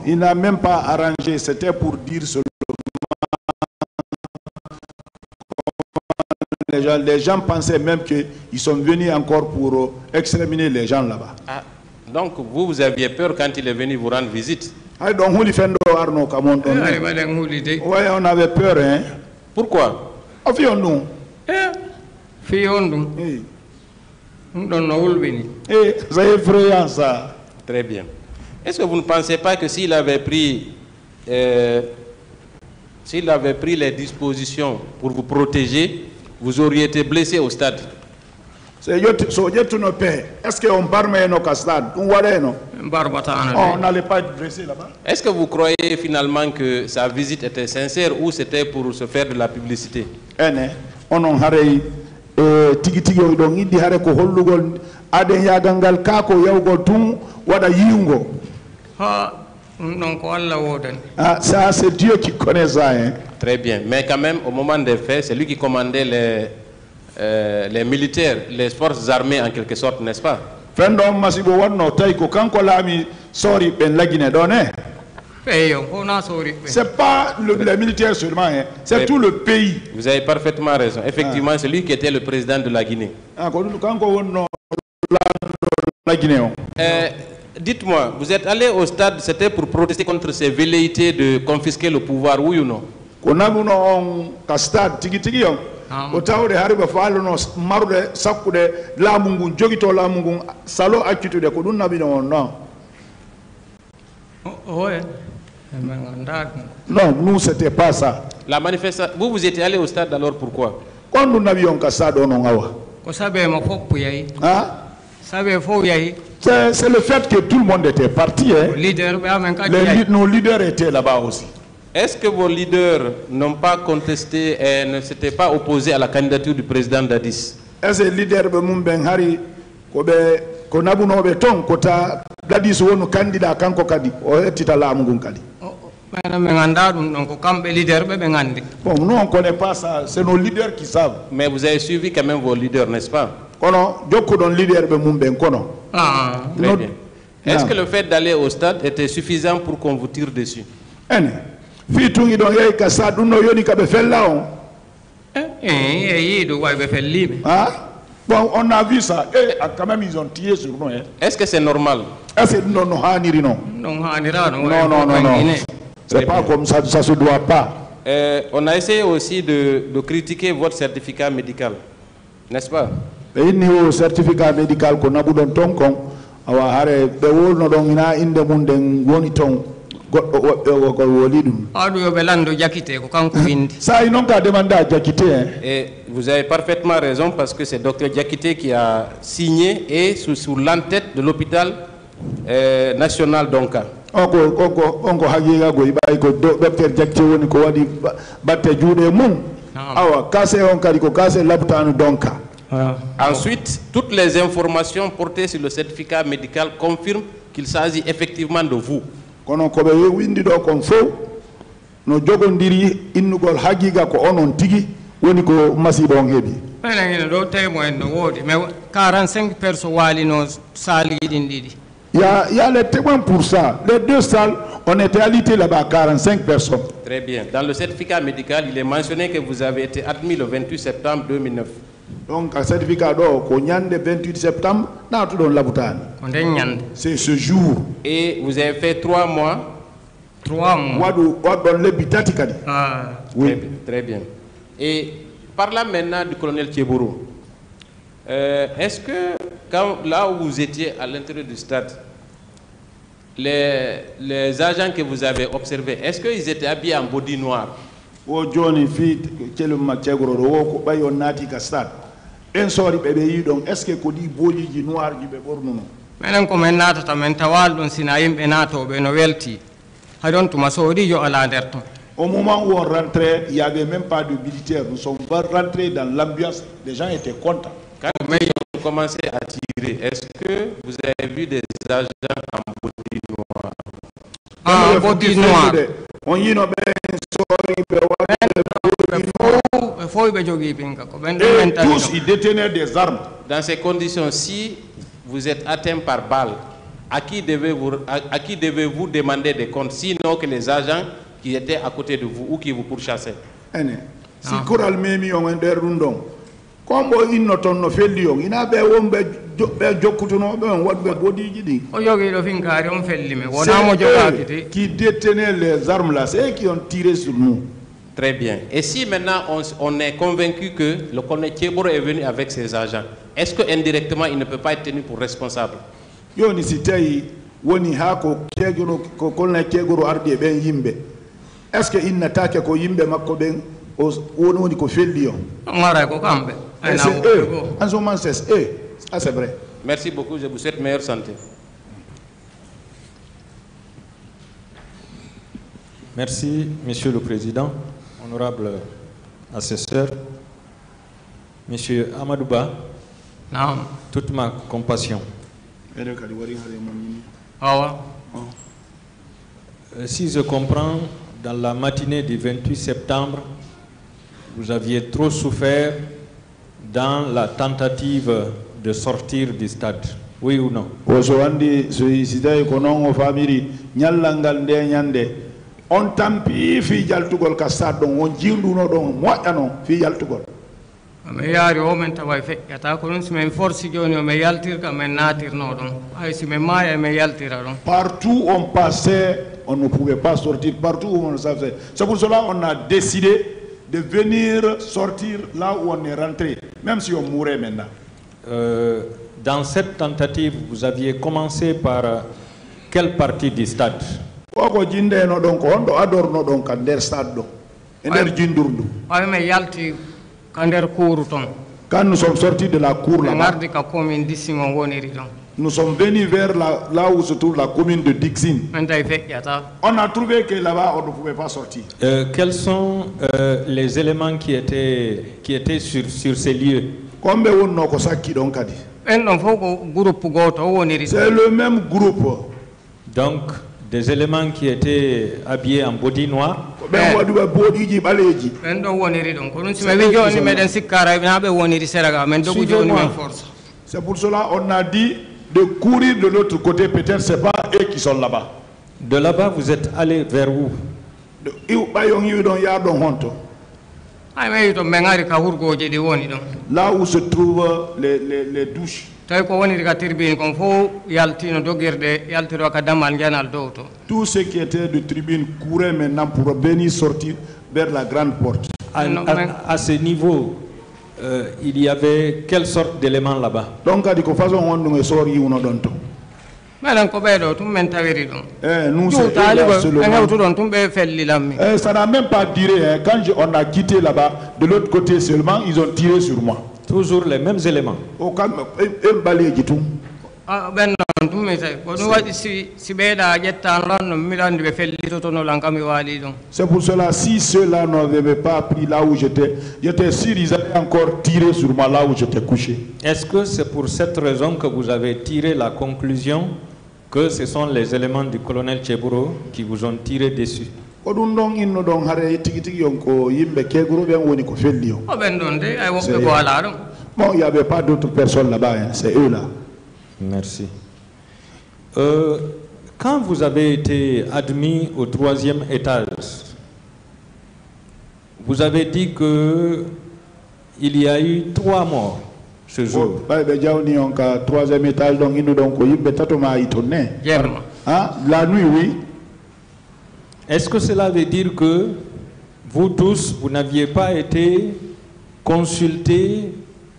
il n'a même pas arrangé, c'était pour dire seulement. Les gens pensaient même qu'ils sont venus encore pour exterminer les gens là-bas. Ah, donc vous aviez peur quand il est venu vous rendre visite? Oui, on avait peur. Hein? Pourquoi? C'est effrayant ça. Très bien. Est-ce que vous ne pensez pas que s'il avait pris les dispositions pour vous protéger, vous auriez été blessé au stade? Est-ce qu'on parle au stade? On n'allait pas être blessé là-bas. Est-ce que vous croyez finalement que sa visite était sincère ou c'était pour se faire de la publicité? aden yagangal kako yawgo tum wada yingo. Ça c'est Dieu qui connaît ça, hein. Très bien, mais quand même au moment des faits, c'est lui qui commandait les militaires, les forces armées en quelque sorte, n'est-ce pas? Fendom masibo wonno tay ko kanko lami sori ben lagine donné. C'est pas les militaires seulement, hein. C'est tout le pays. Vous avez parfaitement raison. Effectivement, c'est lui qui était le président de la Guinée. Dites-moi, vous êtes allé au stade, c'était pour protester contre ces velléités de confisquer le pouvoir, oui ou non? Otawde hariba falono marude sakkude lamungu jogito lamungu salo accitude ko dun nabi non non. Non, nous c'était pas ça. La manifestation, vous étiez allé au stade alors pourquoi? Quand nous n'avions qu'à ça dans nos awa. C'est le fait que tout le monde était parti, hein. Nos leaders étaient là-bas aussi. Est-ce que vos leaders n'ont pas contesté et ne s'étaient pas opposés à la candidature du président Dadis? Est-ce que les leaders de Mumben Hari, Konabunobeton, Kota, Dadis ou candidat Kanko Kadi, ou Titala Mungukadi? Bon, nous on ne connaît pas ça, c'est nos leaders qui savent. Mais vous avez suivi quand même vos leaders, n'est-ce pas? Très bien. Est-ce que le fait d'aller au stade était suffisant pour qu'on vous tire dessus? Bon, on a vu ça. Et quand même, ils ont tiré sur nous. Est-ce que c'est normal? Non, non. C'est pas comme ça, ça se doit pas. On a essayé aussi de critiquer votre certificat médical, n'est-ce pas? Le certificat médical qu'on a besoin de ton con, et vous avez parfaitement raison parce que c'est Dr Diakité qui a signé et sous l'entête de l'hôpital national d'Onka. Ensuite, toutes les informations portées sur le certificat médical confirment qu'il s'agit effectivement de vous. Il y a les témoins pour ça. Les deux salles, on était alité là-bas, 45 personnes. Très bien. Dans le certificat médical, il est mentionné que vous avez été admis le 28 septembre 2009. Donc, un certificat d'or, qu'on y a le 28 septembre, c'est ce jour. Et vous avez fait 3 mois. 3 mois. Oui. Très bien. Et parlant maintenant du colonel Thiebouro, est-ce que là où vous étiez à l'intérieur du stade, les agents que vous avez observés, est-ce qu'ils étaient habillés en body noir? Est-ce que kodi body noir du beborno? Menen ko men natata men tawal don sina yimbe natobe no welti hadon tuma sodi jo ala der ton. Au moment où on rentrait, il n'y avait même pas de militaires. Nous sommes rentrés dans l'ambiance, les gens étaient contents. Quand ils ont commencé à tirer, est-ce que vous avez vu des agents en body noir? Ah, body noir. On y a tous, ils détenaient des armes. Dans ces conditions, si vous êtes atteint par balle, à qui devez-vous demander des comptes, sinon que les agents qui étaient à côté de vous ou qui vous pourchassaient? Si Koral Memi on est rundong, comme il n'a pas fait Lyon, il n'a pas qui détenaient les armes là, c'est eux qui ont tiré sur nous. Très bien. Et si maintenant on est convaincu que le colonel Thiebouro est venu avec ses agents, est-ce que indirectement il ne peut pas être tenu pour responsable? Est-ce qu'il n'attaque que yimbe makko ben woni ko felli on? Ngara ko kambe. C'est eux. En ce moment c'est eux. Ah, c'est vrai. Merci beaucoup. Je vous souhaite meilleure santé. Merci, Monsieur le Président, honorable assesseur, Monsieur Amadouba. Non. toute ma compassion. Si je comprends, dans la matinée du 28 septembre, vous aviez trop souffert dans la tentative de sortir du stade. Oui ou non? On tampi fi jaltugol ka stade on jinduno don moƴƴano fi jaltugol. Me yaari o men taway feƴƴata ko ɗum simen force joni o me yaltirka men natirno ɗon hay si men maaya me yaltira ɗon. Partout on passait, on ne pouvait pas sortir. Partout où on savait. C'est pour cela qu'on a décidé de venir sortir là où on est rentré, même si on mourait maintenant. Dans cette tentative, vous aviez commencé par quelle partie du stade? Oko jinde no don ko ondo adorno don ka der stade do e der jindurdu ay me yalti ka der cour ton quand nous sommes sortis de la cour là ngardi ka commune dissimo woniri don nous sommes venus vers là où se trouve la commune de Dixin. On a trouvé que là-bas on ne pouvait pas sortir. Quels sont les éléments qui étaient sur ces lieux? C'est le même groupe. Donc des éléments qui étaient habillés en body noir. C'est pour cela qu'on a dit de courir de l'autre côté, peut-être c'est pas eux qui sont là-bas. De là-bas, vous êtes allé vers où? Là où se trouvent les douches. Tous ceux qui étaient de tribune couraient maintenant pour venir sortir vers la grande porte. À ce niveau, il y avait quelle sorte d'éléments là-bas? Donc, ça n'a même pas duré. Quand on a quitté là-bas, de l'autre côté seulement, ils ont tiré sur moi. Toujours les mêmes éléments. C'est pour cela, si ceux-là n'avaient pas pris là où j'étais sûr qu'ils allaient encore tirer sur moi là où j'étais couché. Est-ce que c'est pour cette raison que vous avez tiré la conclusion que ce sont les éléments du colonel Tcheburo qui vous ont tiré dessus? Bon, il n'y avait pas d'autres personnes là-bas, hein. C'est eux là. Merci. Quand vous avez été admis au 3e étage, vous avez dit que il y a eu 3 morts ce jour. Troisième étage, donc la nuit, oui. Est-ce que cela veut dire que vous tous, vous n'aviez pas été consultés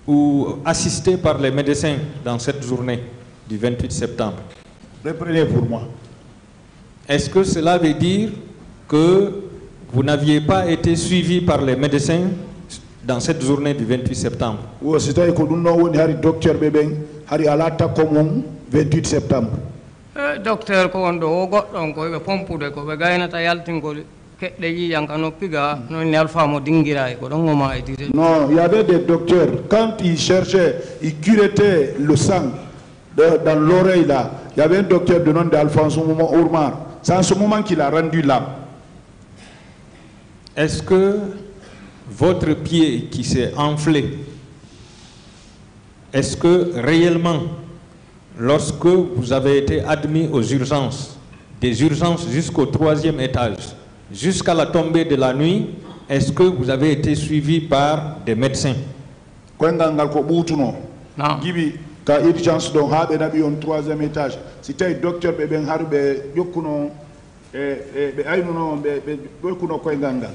ou assistés par les médecins dans cette journée du 28 septembre? Reprenez pour moi. Est-ce que cela veut dire que vous n'aviez pas été suivis par les médecins dans cette journée du 28 septembre? Oui, c'était le docteur Bébeng, le 28 septembre. Docteur Kondo, on pompude ko be gaynata yaltingol kedde yiyanka piga non ne alfa mo dingiray ko don ngoma e dire. Non, il y avait des docteurs quand ils cherchaient, ils curettaient le sang dans l'oreille là. Il y avait un docteur de nom d'Alphonse Ourmar. C'est en ce moment qu'il a rendu l'âme. Est-ce que votre pied qui s'est enflé, est-ce que réellement, lorsque vous avez été admis aux urgences, des urgences jusqu'au 3e étage, jusqu'à la tombée de la nuit, est-ce que vous avez été suivi par des médecins? Non. Quand urgence donc ha be nabi on 3e étage c'était docteur be ben harbe yokkuno be aynuno be yokkuno koy gangal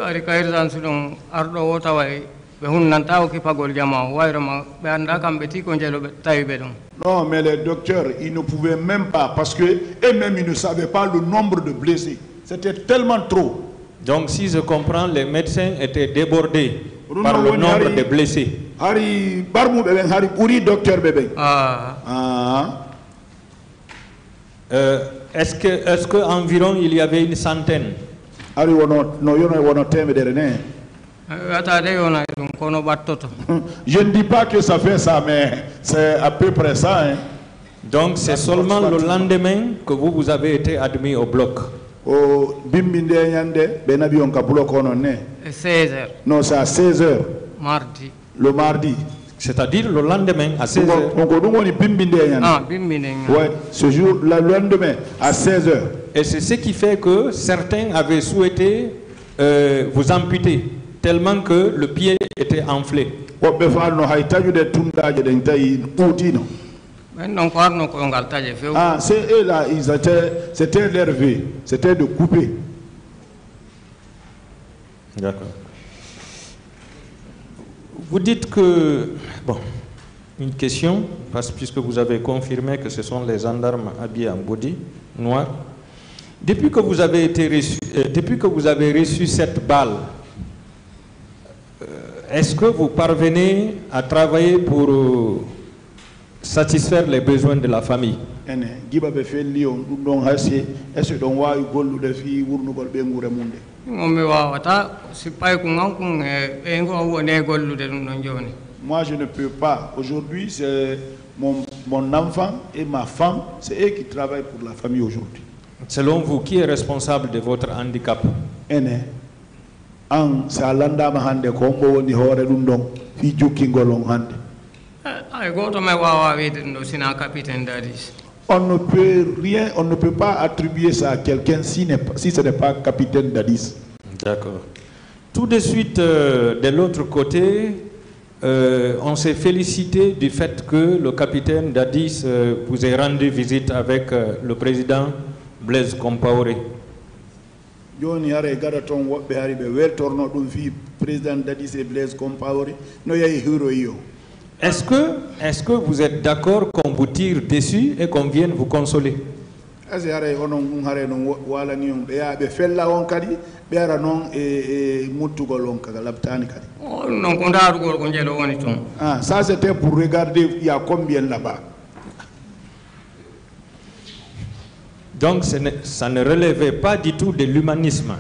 ari ka urgence don ardo wota way be hunnanta o kipagol jama wayroma be anda kambe ti ko jelo be taybe don. Non, mais les docteurs ils ne pouvaient même pas parce que eux-mêmes ils ne savaient pas le nombre de blessés, c'était tellement trop. Donc si je comprends, les médecins étaient débordés par le nombre de blessés. Hari barmu beben hari puri docteur beben. Est-ce que environ il y avait une centaine? Hari wono no yono wono temedere ne. Je ne dis pas que ça fait ça, mais c'est à peu près ça. Hein. Donc c'est seulement le lendemain que vous avez été admis au bloc. 16h. Non, c'est à 16h. Mardi. Le mardi. C'est-à-dire le lendemain à 16h. Ouais, ce jour, le lendemain à 16h. Et c'est ce qui fait que certains avaient souhaité vous amputer, tellement que le pied était enflé. Ah, c'est eux là, c'était énervé, c'était de couper. D'accord. Vous dites que, bon, une question, puisque vous avez confirmé que ce sont les gendarmes habillés en body noir. Depuis que vous avez reçu cette balle, est-ce que vous parvenez à travailler pour satisfaire les besoins de la famille? Moi, je ne peux pas. Aujourd'hui, c'est mon enfant et ma femme, c'est eux qui travaillent pour la famille aujourd'hui. Selon vous, qui est responsable de votre handicap? On ne peut rien, on ne peut pas attribuer ça à quelqu'un si ce n'est pas capitaine Dadis. D'accord. Tout de suite, de l'autre côté, on s'est félicité du fait que le capitaine Dadis vous ait rendu visite avec le président Blaise Compaoré. Est-ce que vous êtes d'accord qu'on vous tire dessus et qu'on vienne vous consoler? Ça c'était pour regarder il y a combien là-bas. Donc ça ne relevait pas du tout de l'humanisme.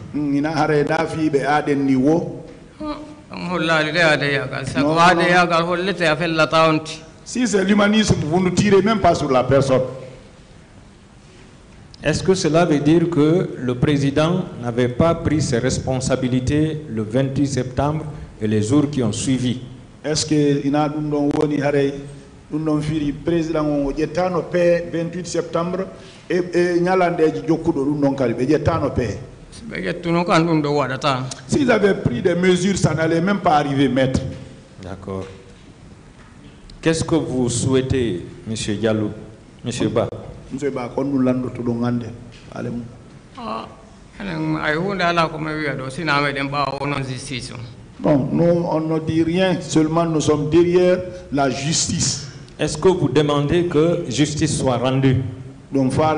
Si c'est l'humanisme, vous ne tirez même pas sur la personne. Est-ce que cela veut dire que le président n'avait pas pris ses responsabilités le 28 septembre et les jours qui ont suivi? Est-ce que le président a 28 septembre et s'ils avaient pris des mesures, ça n'allait même pas arriver, maître. D'accord. Qu'est-ce que vous souhaitez, M. Diallo, M. Ba? Bon, nous, on ne dit rien, seulement nous sommes derrière la justice. Est-ce que vous demandez que justice soit rendue? Donc, ça,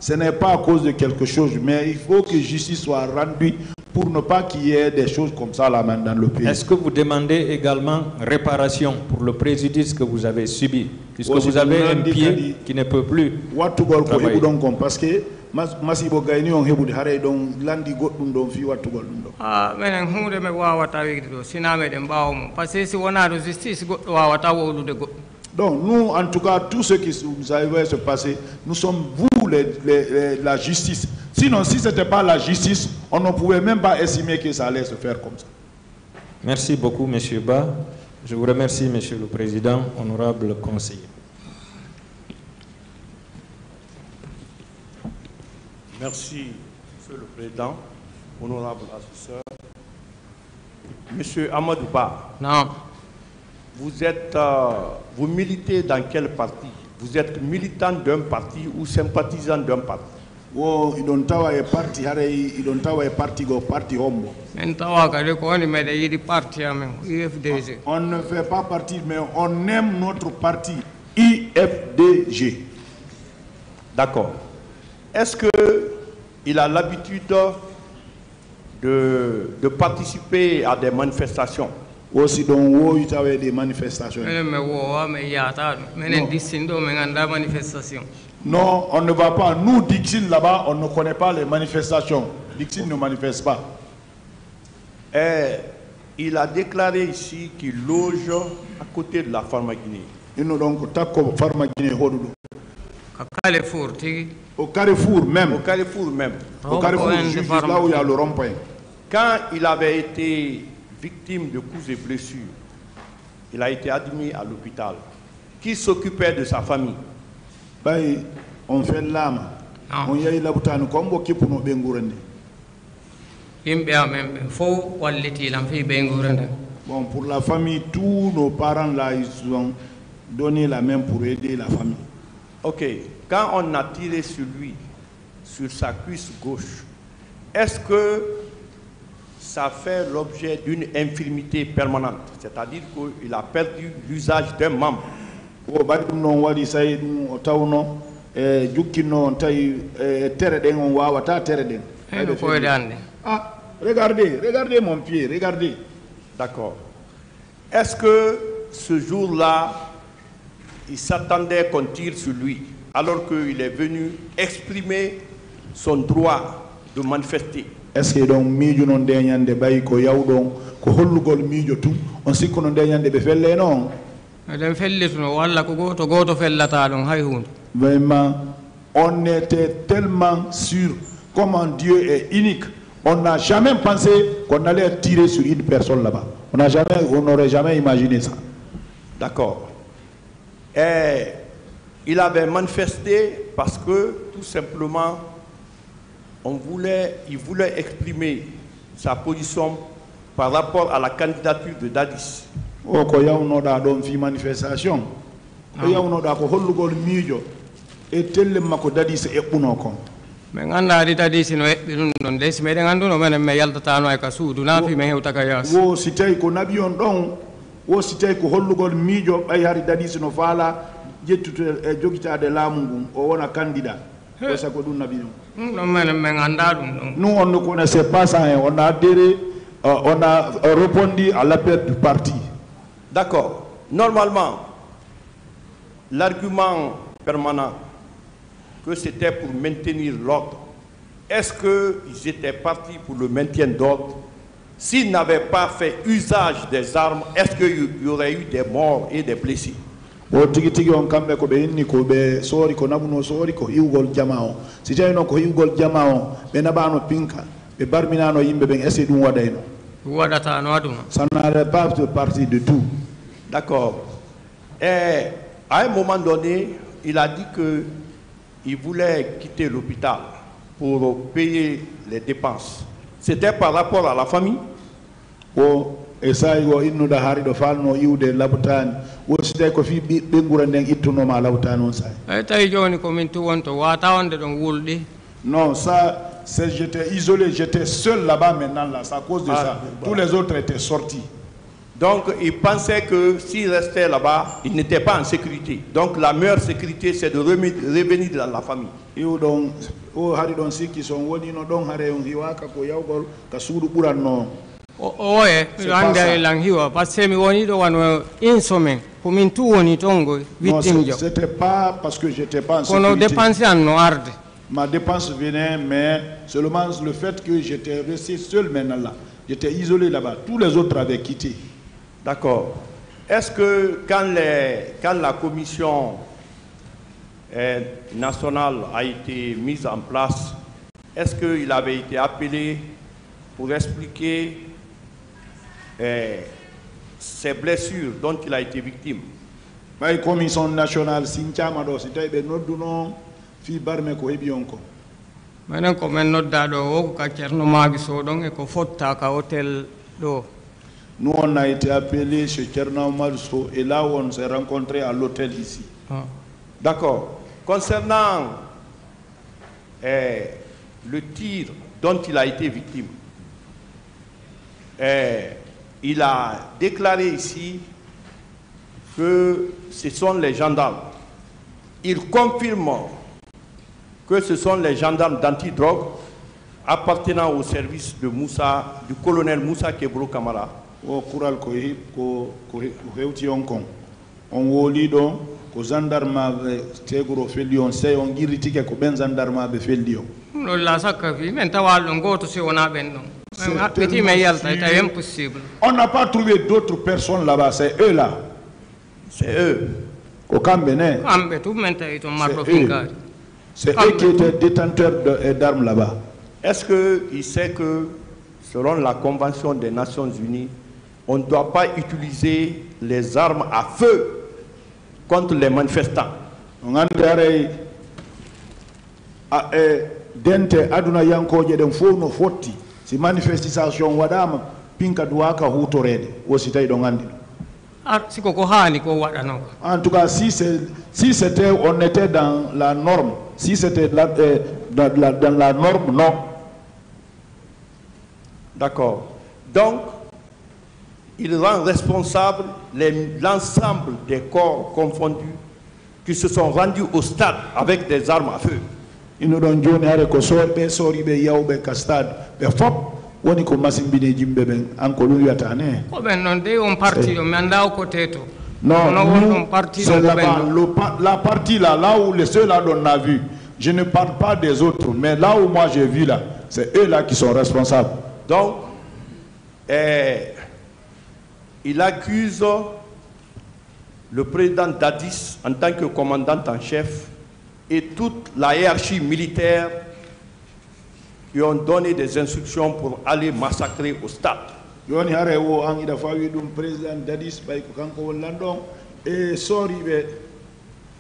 ce n'est pas à cause de quelque chose, mais il faut que justice soit rendue pour ne pas qu'il y ait des choses comme ça là dans le pays. Est-ce que vous demandez également réparation pour le préjudice que vous avez subi, puisque vous avez un pied qui ne peut plus travailler? Parce que masibo gayni on hebude hare don landi goddum don fi wattugol dum do menen hunde me wawata wegde do siname den bawmo parce que si wona do justice goddo wawata wolude goddo. Donc nous en tout cas tout ce qui nous arrive se passer, nous sommes vous la justice. Sinon si c'était pas la justice, on ne pouvait même pas estimer que ça allait se faire comme ça. Merci beaucoup monsieur Ba. Je vous remercie monsieur le président, honorable conseiller. Merci, Monsieur le Président, honorable assesseur. Monsieur Amadou Ba, non. Vous militez dans quel parti? Vous êtes militant d'un parti ou sympathisant d'un parti? Oh, il don't tawa e parti hare, il don't tawa e parti go parti hombo. On ne fait pas partie, mais on aime notre parti IFDG. D'accord. Est-ce qu'il a l'habitude de participer à des manifestations? aussi donc wo itawe des manifestations. Non, on ne va pas. Nous, Dixine, là-bas, on ne connaît pas les manifestations. Dixine ne manifeste pas. Il a déclaré ici qu'il loge à côté de la Pharmaguinée. Au Carrefour même. Au Carrefour même. Au Carrefour, juste là où il y a le rond-point. Quand il avait été victime de coups et blessures, il a été admis à l'hôpital. Qui s'occupait de sa famille? On fait l'âme. On y a eu la boutane comme beaucoup pour nos bengourende. Bon, pour la famille, tous nos parents là, ils ont donné la main pour aider la famille. Ok, quand on a tiré sur lui, sur sa cuisse gauche, est-ce que ça fait l'objet d'une infirmité permanente? C'est-à-dire qu'il a perdu l'usage d'un membre. Ah, regardez mon pied, regardez. D'accord. Est-ce que ce jour-là, il s'attendait qu'on tire sur lui, alors qu'il est venu exprimer son droit de manifester? Est-ce que donc mijo non deñande bay ko yawdon ko hollugol mijo tum on sikko non deñande be felle non den fellituno walla ko goto fellata don hay hunde. Vraiment, on était tellement sûr comment Dieu est unique. On n'a jamais pensé qu'on allait tirer sur une personne là-bas. On n'aurait jamais imaginé ça. D'accord. Et il avait manifesté parce que tout simplement il voulait exprimer sa position par rapport à la candidature de Dadis. O ko yawno da don fi manifestation ko yawno da ko hollugol miijo e telle makko Dadis e buno kon me ganda di Dadis no ebbi dun don des me de ganduno men me yaltata no e ka suudu na fi me hewta ka yas wo si tay ko nabi on don wo si tay ko hollugol miijo bay hari Dadis no faala jettuto e jogitaade laamu ngum o wona candidat ko sa ko dun nabi non men me ganda dum nous on ne connaissait pas ça hein. On a adhéré on a répondu à l'appel du parti. D'accord. Normalement, l'argument permanent que c'était pour maintenir l'ordre, est-ce qu'ils étaient partis pour le maintien d'ordre? S'ils n'avaient pas fait usage des armes, est-ce qu'il y aurait eu des morts et des blessés? O tigi tigi on kambe ko be inni ko be sori ko nabuno sori ko hiwgol jamao si tawino ko hiwgol jamao be nabano pinka be barminano yimbe ben essaye dum wadayno wadata no aduna ça n'aurait pas partie de tout. D'accord. Et à un moment donné, il a dit que il voulait quitter l'hôpital pour payer les dépenses. C'était par rapport à la famille? Oh, et ça, il nous a hari do falno iude labutani. O site ko fi be nguranden ittuno ma labutani on sai. Ay tay joni ko min tu wonto wata wonde don wuldi. Non, ça, j'étais isolé, j'étais seul là-bas maintenant là, c'est à cause de ça. Tous les autres étaient sortis. Donc il pensait que s'il restait là-bas, il n'était pas en sécurité. Donc la meilleure sécurité, c'est de revenir dans la famille. C'était pas parce que j'étais pas en sécurité. Ma dépense venait, mais seulement le fait que j'étais resté seul maintenant là. J'étais isolé là-bas. Tous les autres avaient quitté. D'accord. Est-ce que quand la commission nationale a été mise en place, est-ce qu'il avait été appelé pour expliquer ces blessures dont il a été victime? La commission nationale, c'était non fi barme ko hebi onko menen ko men nodda do wo ko Cerno Maagi so don e ko fotta ka hôtel do. Nous on a été appelé chez Cerno Maagi so et là on s'est rencontré à l'hôtel ici. D'accord. Concernant le tir dont il a été victime, il a déclaré ici que ce sont les gendarmes. Il confirme que ce sont les gendarmes d'antidrogue appartenant au service de Moussa, du colonel Moussa Kebro Kamara, o kural ko hewti on kon on woli ɗon ko gendarme teguro felli on sey on girritike ko ɓen gendarme ɓe felli on ɗum la sakka fi min tawal ɗo goto si wona ɓen ɗon haɓɓiti men yalta tawi impossible. On n'a pas trouvé d'autres personnes là-bas, c'est eux là. C'est eux. C'est eux qui étaient détenteurs d'armes là-bas. Est-ce qu'il sait que, selon la Convention des Nations Unies, on ne doit pas utiliser les armes à feu contre les manifestants? Dente aduna yankoje den fo no fotti si manifestation wadama pinka duaka hutorede wosi tay do ngandi siko ko hani ko wadano en tout cas si c'était on était dans la norme, si c'était dans la norme, non. D'accord. Donc il rend responsable l'ensemble des corps confondus qui se sont rendus au stade avec des armes à feu. Ino don joni hare ko sorbe soribe yawbe kastad be fop woni ko masimbine jimbe ben anko lu yata ne ko ben non de on parti do manda ko teto non on parti c'est la partie là où les ceux là on a vu. Je ne parle pas des autres, mais là où moi j'ai vu là, c'est eux là qui sont responsables. Donc il accuse le président Dadis en tant que commandant en chef et toute la hiérarchie militaire qui ont donné des instructions pour aller massacrer au stade. Yoni harewo an ida fawi dum président Dadis bay ko kanko wollandon e sori be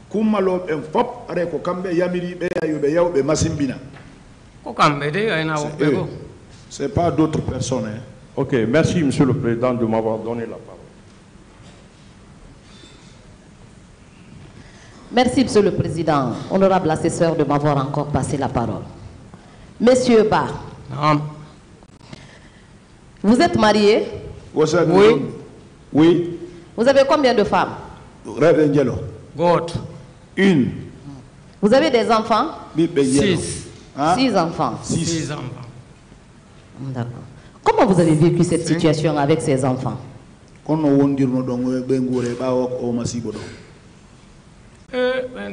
kumalo en fop are ko kambe yamiri be ayube yawbe masimbina ko kambe de ayna wobbe go. C'est pas d'autres personnes hein. OK, merci monsieur le président de m'avoir donné la parole. Merci, Monsieur le Président. Honorable assesseur, de m'avoir encore passé la parole. Monsieur Ba, vous êtes marié? Oui. Oui. Vous avez combien de femmes? Une. Vous avez des enfants? 6. 6 enfants. 6 enfants. D'accord. Comment vous avez vécu cette situation avec ces enfants?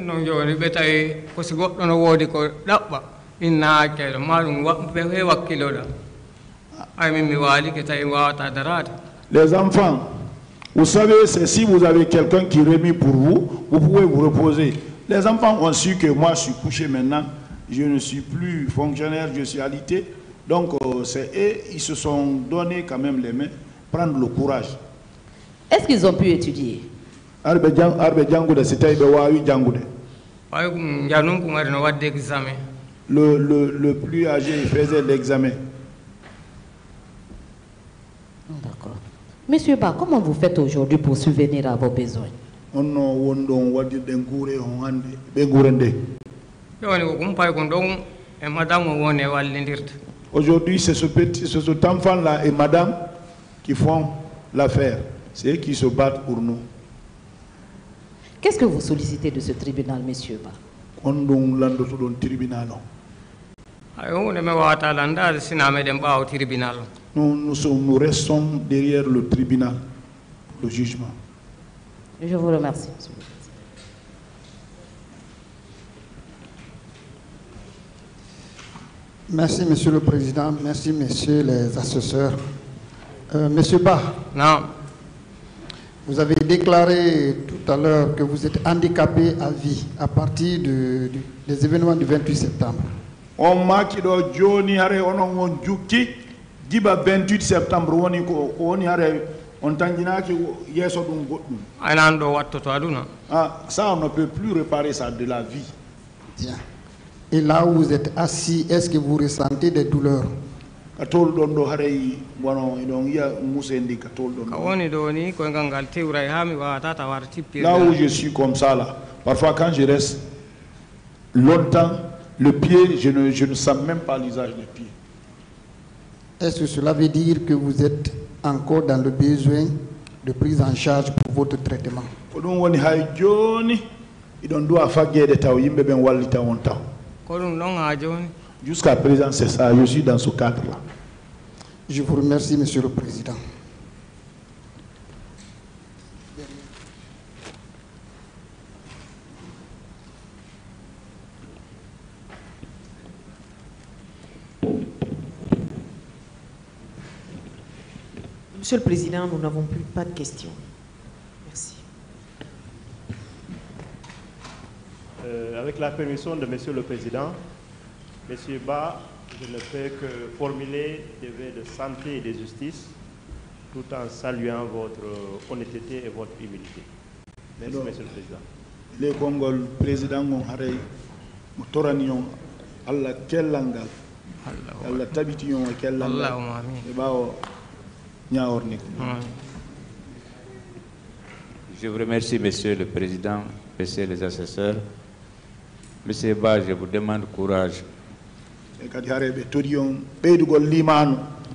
Non joni ɓe tawi ko si goɗɗo no woodi ko ɗaɓɓa inna hakkeɗo ma ɗum ɓe he wakkiloɗa ay min mi waali ke tawi wawata darade. Les enfants, vous savez, c'est si vous avez quelqu'un qui remet pour vous, vous pouvez vous reposer. Les enfants ont su que moi je suis couché maintenant, je ne suis plus fonctionnaire, je suis alité. Donc c'est eux, ils se sont donné quand même les mains, prendre le courage. Est-ce qu'ils ont pu étudier? Le plus âgé faisait l'examen. D'accord. Monsieur Ba, comment vous faites aujourd'hui pour subvenir à vos besoins? Aujourd'hui, c'est cet enfant-là et madame qui font l'affaire. C'est eux qui se battent pour nous. Qu'est-ce que vous sollicitez de ce tribunal, monsieur Ba? Nous restons derrière le tribunal, le jugement. Je vous remercie, monsieur. Merci, Monsieur le Président. Merci, Messieurs les assesseurs. Monsieur Ba. Non. Vous avez déclaré tout à l'heure que vous êtes handicapé à vie à partir des événements du 28 septembre. On m'a dit que Johnny Harry on juki diba 28 septembre woni ko woni Harry on tanginaki yeso dum goddum. Anando watto to aduna. Ah, ça on ne peut plus réparer ça de la vie. Bien. Et là où vous êtes assis, est-ce que vous ressentez des douleurs? Là où je suis comme ça là, parfois quand je reste longtemps, le pied, je ne sens même pas l'usage des pieds. Est-ce que cela veut dire que vous êtes encore dans le besoin de prise en charge pour votre traitement? Jusqu'à présent, c'est ça, je suis dans ce cadre-là. Je vous remercie, Monsieur le Président. Monsieur le Président, nous n'avons plus pas de questions. Merci. Avec la permission de Monsieur le Président, Monsieur Ba, je ne peux que formuler des vœux de santé et de justice tout en saluant votre honnêteté et votre humilité. Merci, Monsieur le Président. Le Congol président on haray mo toranion alla kellangal alla tabitiyon kellangal e bawo nyaorni ko. Je vous remercie, Monsieur le Président, Messieurs les assesseurs. Monsieur Ba, je vous demande courage.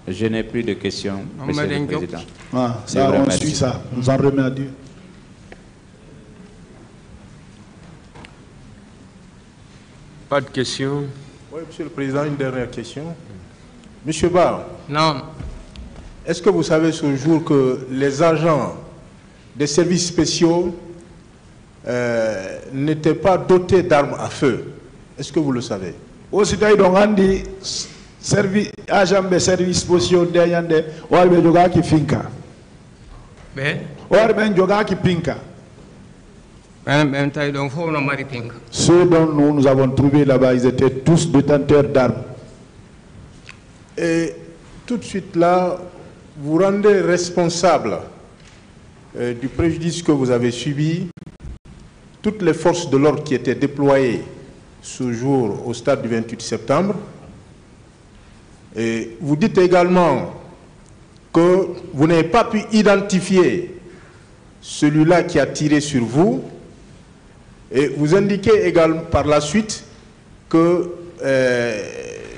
Je n'ai plus de questions, Monsieur le Président. Ah, ça, on suit ça. Nous en remercions à Dieu. Pas de questions. Oui, Monsieur le Président, une dernière question. Monsieur Ba, non. Est-ce que vous savez ce jour que les agents des services spéciaux n'étaient pas dotés d'armes à feu? Est-ce que vous le savez? Aussi, donc, Andy, agent des services spéciaux d'Ayande, Warbe Joga qui finka. Warbe Joga qui pinka. Ceux dont nous avons trouvé là-bas, ils étaient tous détenteurs d'armes. Et tout de suite là, vous rendez responsable du préjudice que vous avez subi toutes les forces de l'ordre qui étaient déployées ce jour au stade du 28 septembre. Et vous dites également que vous n'avez pas pu identifier celui-là qui a tiré sur vous. Et vous indiquez également par la suite que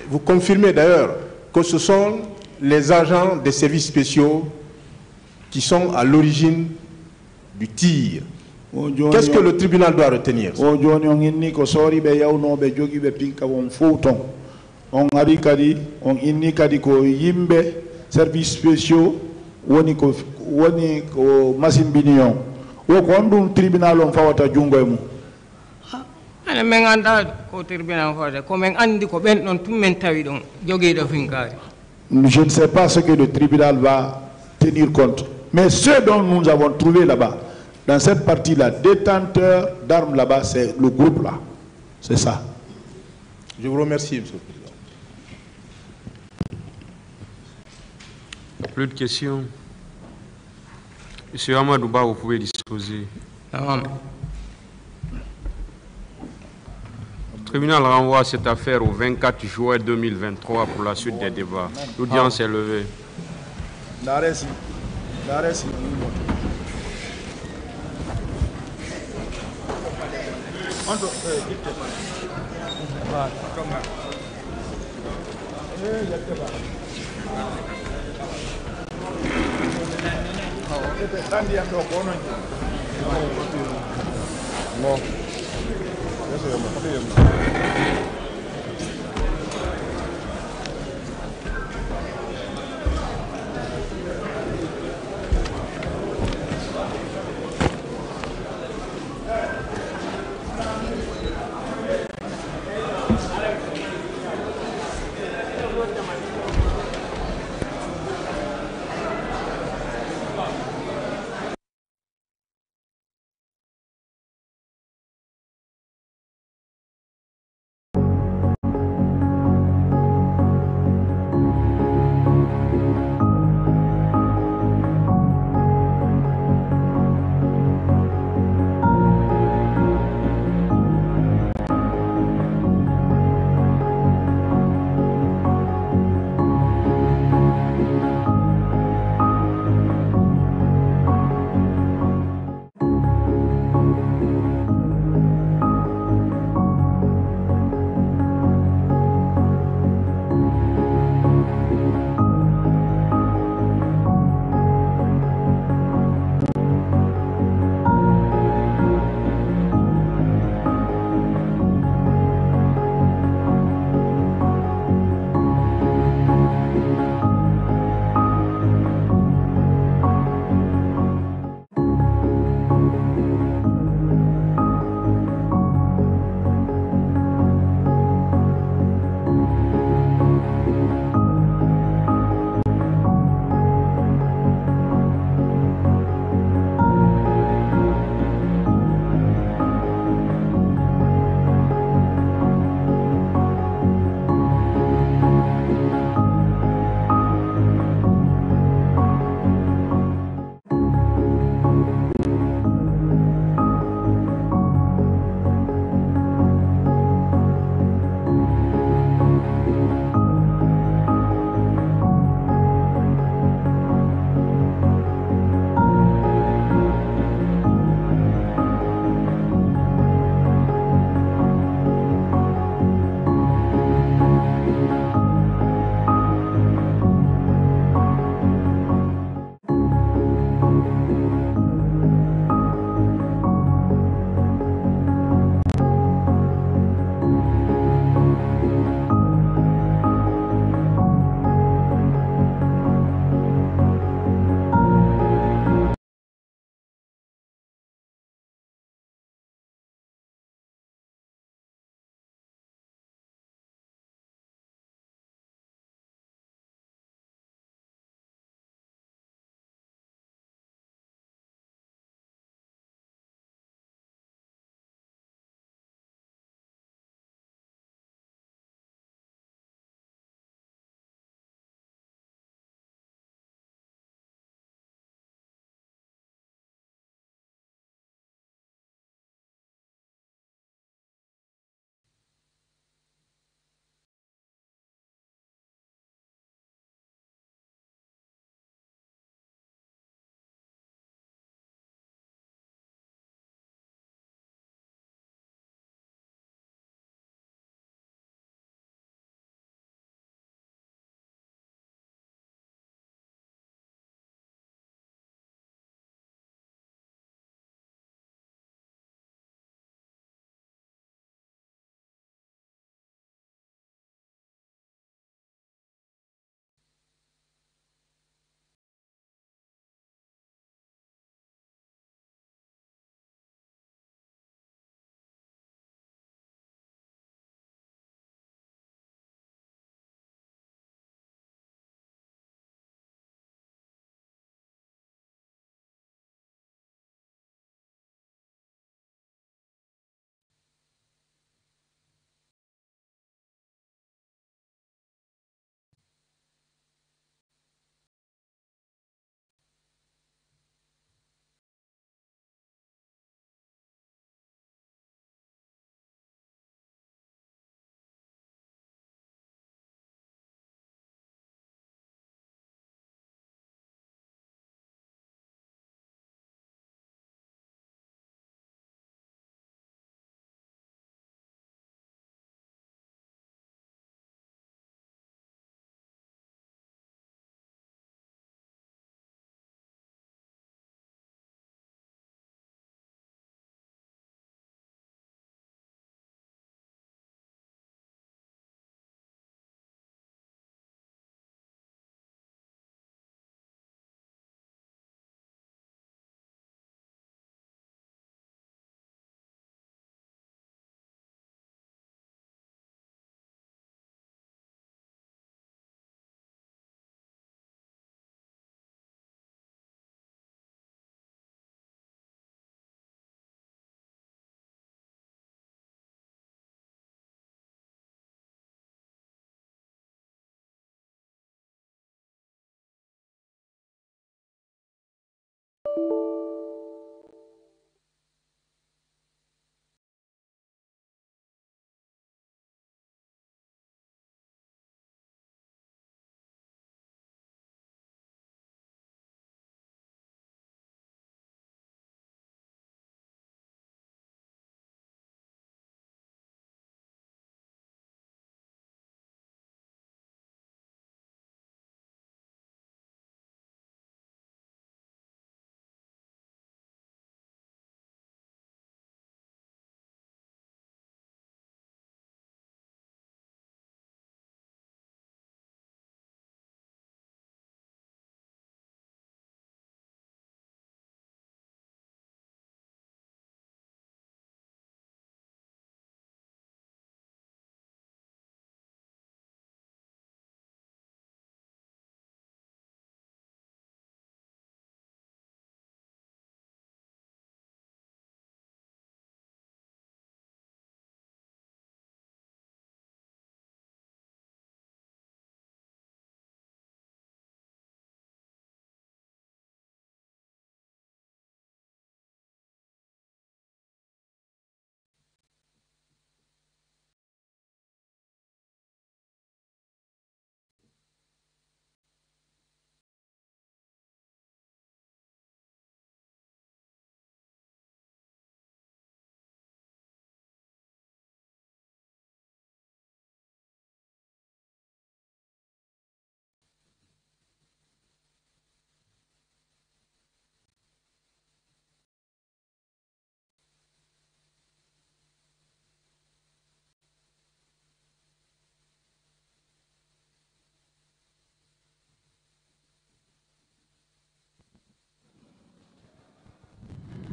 vous confirmez d'ailleurs que ce sont les agents des services spéciaux qui sont à l'origine du tir. Qu'est-ce que le tribunal doit retenir? On ari kadi on inni kadi ko yimbe service spéciaux woni ko machine binion wo ko ndum tribunal on fawata jungo e mu ana men anda ko tribunal fawata ko men andi ko ben don tum men tawi don jogi do finkari. Je ne sais pas ce que le tribunal va tenir compte, mais ceux dont nous avons trouvé là-bas dans cette partie-là, détenteur d'armes là-bas, c'est le groupe là, c'est ça. Je vous remercie, Monsieur le Président. Plus de questions. Monsieur Amadouba, vous pouvez disposer. Le tribunal renvoie cette affaire au 24 juin 2023 pour la suite des débats. L'audience est levée.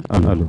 Allô.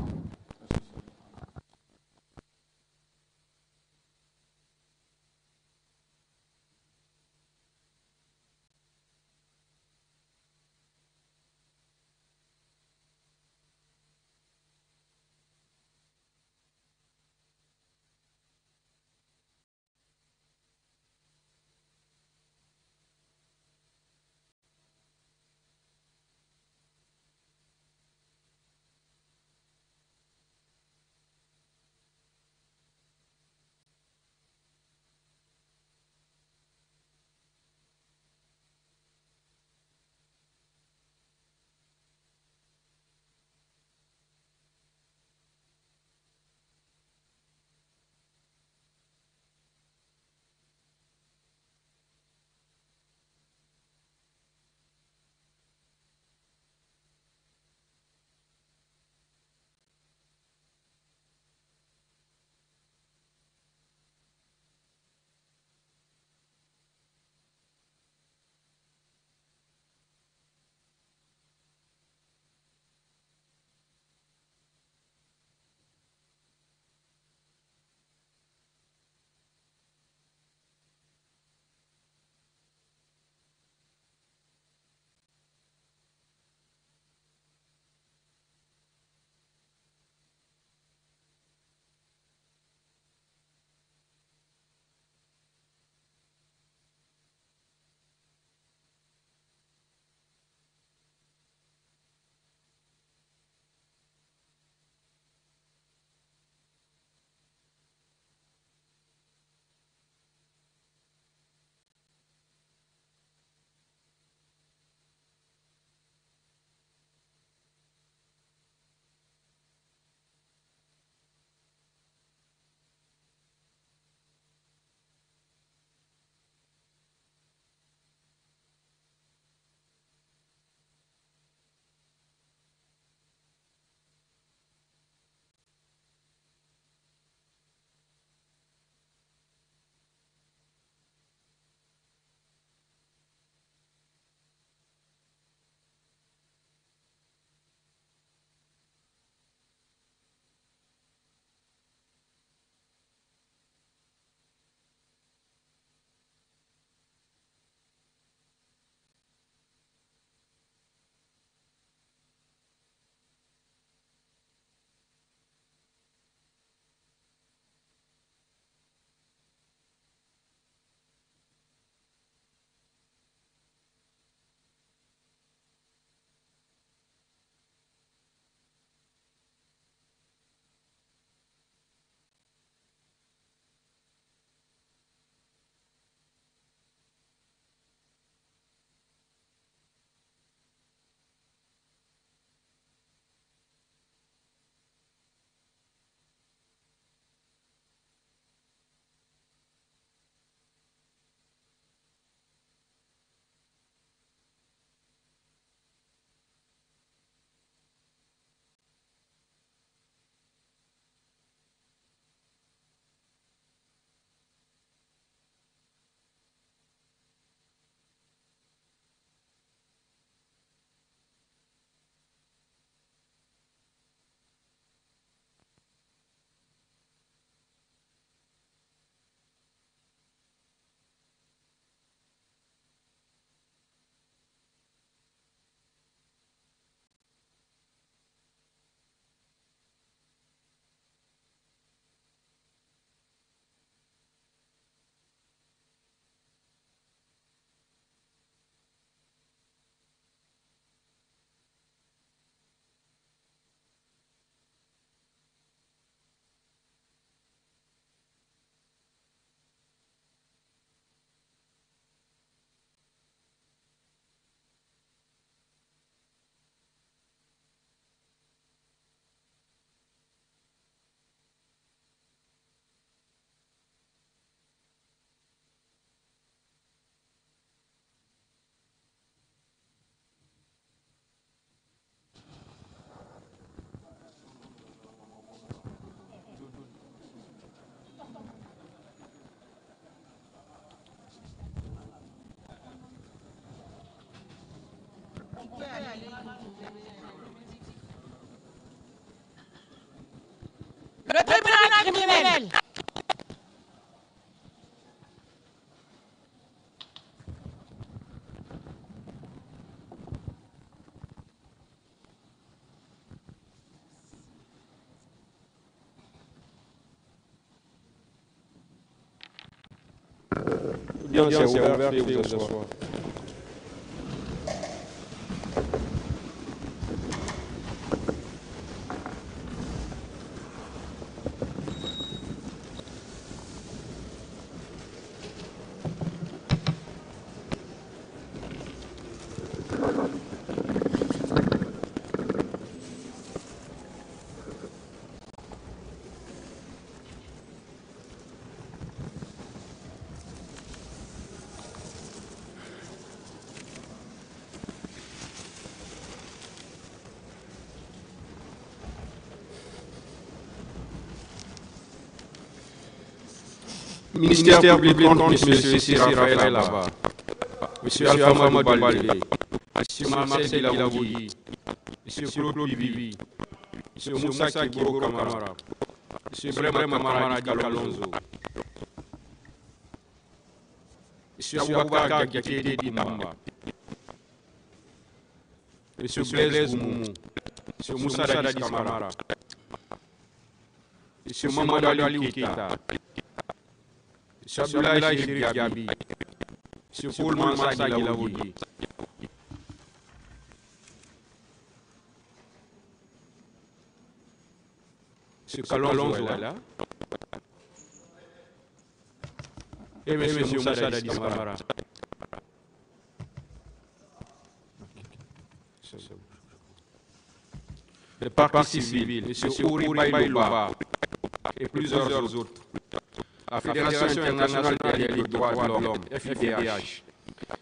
criminel. L'audience est ouverte, vous asseoir. Ministère public contre M. Sissi Raphaël Laba, M. Alpha Mamadou Baldé, M. Marcel Dilaoudi, M. Claude Bibi, M. Moussa Kiboro Kamara, M. Brema Kamara Kalonzo, M. Aboubacar Diakité Dimamba, M. Blaise Moumou, M. Moussa Dadis Kamara, M. Mamadou Ali Keita, M. Abdoulaye Chérif Gabi, M. Paul Mansa Gilaoudi, M. Kalonzo est là, et M. Moussa Dadis Kamara. Le parti civil, M. Ouri Baïlouba et plusieurs autres. La Fédération internationale des droits de l'homme, FIDH,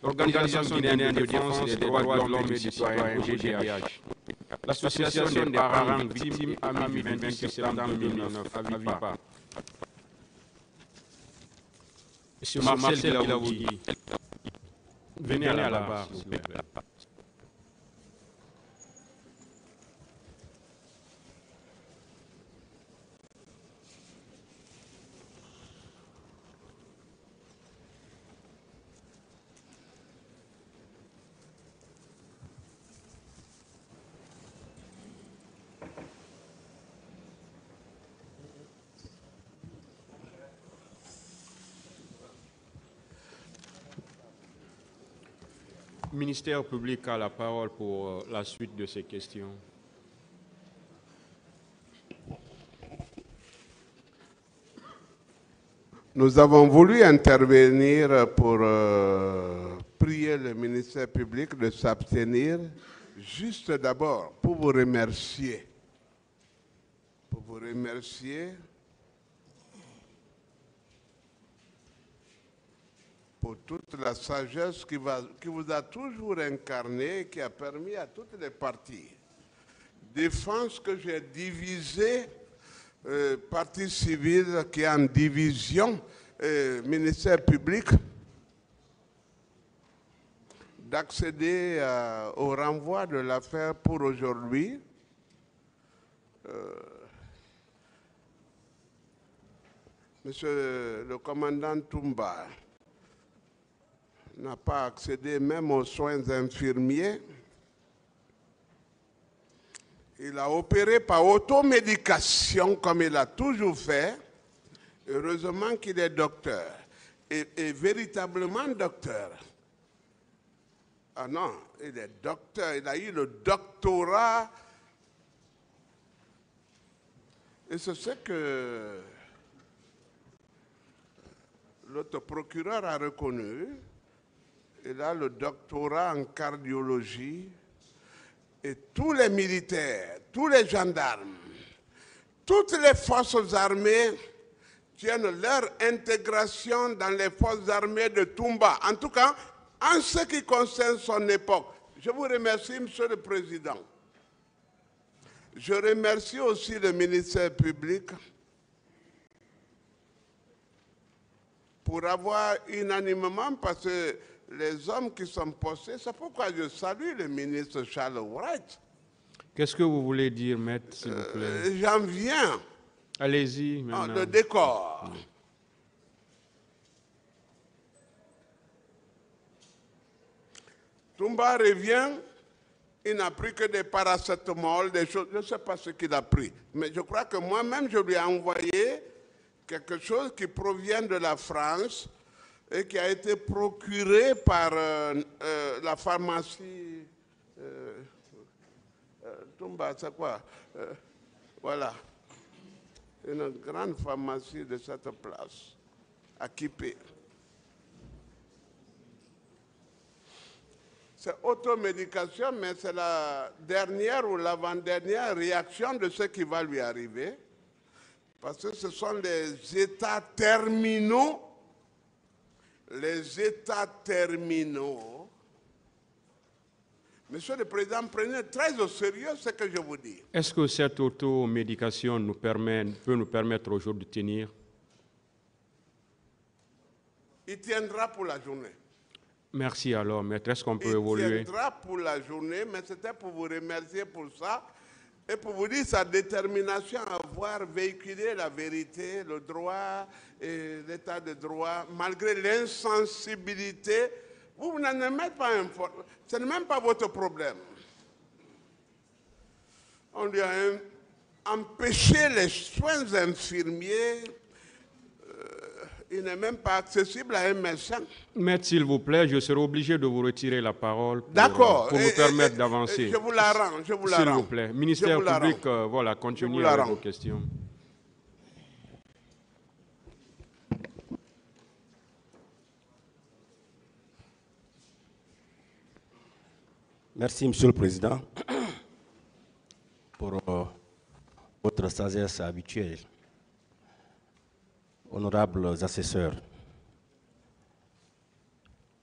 l'Organisation guinéenne de défense des droits de l'homme et des citoyens, OGDH, l'Association des parents victimes Amis 28 septembre 2009, AVIPA, M. Marcel Dilaoudi, venez à la barre, s'il vous plaît. Le ministère public a la parole pour la suite de ces questions. Nous avons voulu intervenir pour prier le ministère public de s'abstenir, juste d'abord pour vous remercier. Pour vous remercier pour toute la sagesse qui vous a toujours incarné, qui a permis à toutes les parties, défense que j'ai divisée, partie civile qui est en division, ministère public, d'accéder au renvoi de l'affaire pour aujourd'hui. Monsieur le commandant Toumba n'a pas accédé même aux soins infirmiers. Il a opéré par automédication comme il a toujours fait. Heureusement qu'il est docteur, et véritablement docteur. Ah non, il est docteur, il a eu le doctorat. Et c'est ce que l'autre procureur a reconnu. Il a le doctorat en cardiologie. Et tous les militaires, tous les gendarmes, toutes les forces armées tiennent leur intégration dans les forces armées de Toumba. En tout cas, en ce qui concerne son époque. Je vous remercie, Monsieur le Président. Je remercie aussi le ministère public pour avoir unanimement, parce que les hommes qui sont postés, c'est pourquoi je salue le ministre Charles Wright. Qu'est-ce que vous voulez dire, maître, s'il vous plaît? J'en viens Allez-y. Le décor. Toumba revient, il n'a pris que des paracétamol, des choses, je ne sais pas ce qu'il a pris. Mais je crois que moi-même, je lui ai envoyé quelque chose qui provient de la France et qui a été procuré par la pharmacie. Toumba, c'est quoi? Voilà. Une grande pharmacie de cette place, à Kipé. C'est automédication, mais c'est la dernière ou l'avant-dernière réaction de ce qui va lui arriver. Parce que ce sont les états terminaux. Les états terminaux. Monsieur le Président, prenez très au sérieux ce que je vous dis. Est-ce que cette automédication peut nous permettre aujourd'hui de tenir? Il tiendra pour la journée. Merci alors, maître. Est-ce qu'on peut évoluer? Il tiendra pour la journée, mais c'était pour vous remercier pour ça et pour vous dire sa détermination à avoir véhiculé la vérité, le droit et l'état de droit, malgré l'insensibilité. Vous n'en êtes pas informé. Ce n'est même pas votre problème. On lui a empêché les soins infirmiers. Il n'est même pas accessible à un médecin. Maître, s'il vous plaît, je serai obligé de vous retirer la parole pour vous permettre d'avancer. Je vous la rends, je vous la rends. S'il vous plaît. Ministère public, voilà, continuez avec vos questions. Merci, Monsieur le Président, pour votre sagesse habituelle. Honorables assesseurs,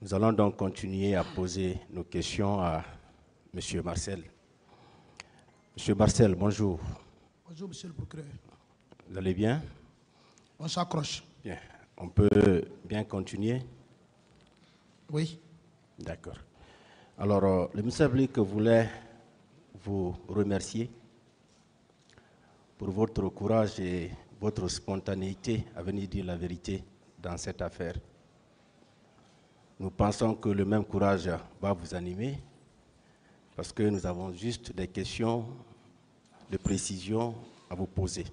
nous allons donc continuer à poser nos questions à M. Marcel. M. Marcel, bonjour. Bonjour, Monsieur le procureur. Vous allez bien? On s'accroche. Bien. On peut bien continuer? Oui. D'accord. Alors, le ministère public voulait vous remercier pour votre courage et votre spontanéité à venir dire la vérité dans cette affaire. Nous pensons que le même courage va vous animer parce que nous avons juste des questions de précision à vous poser.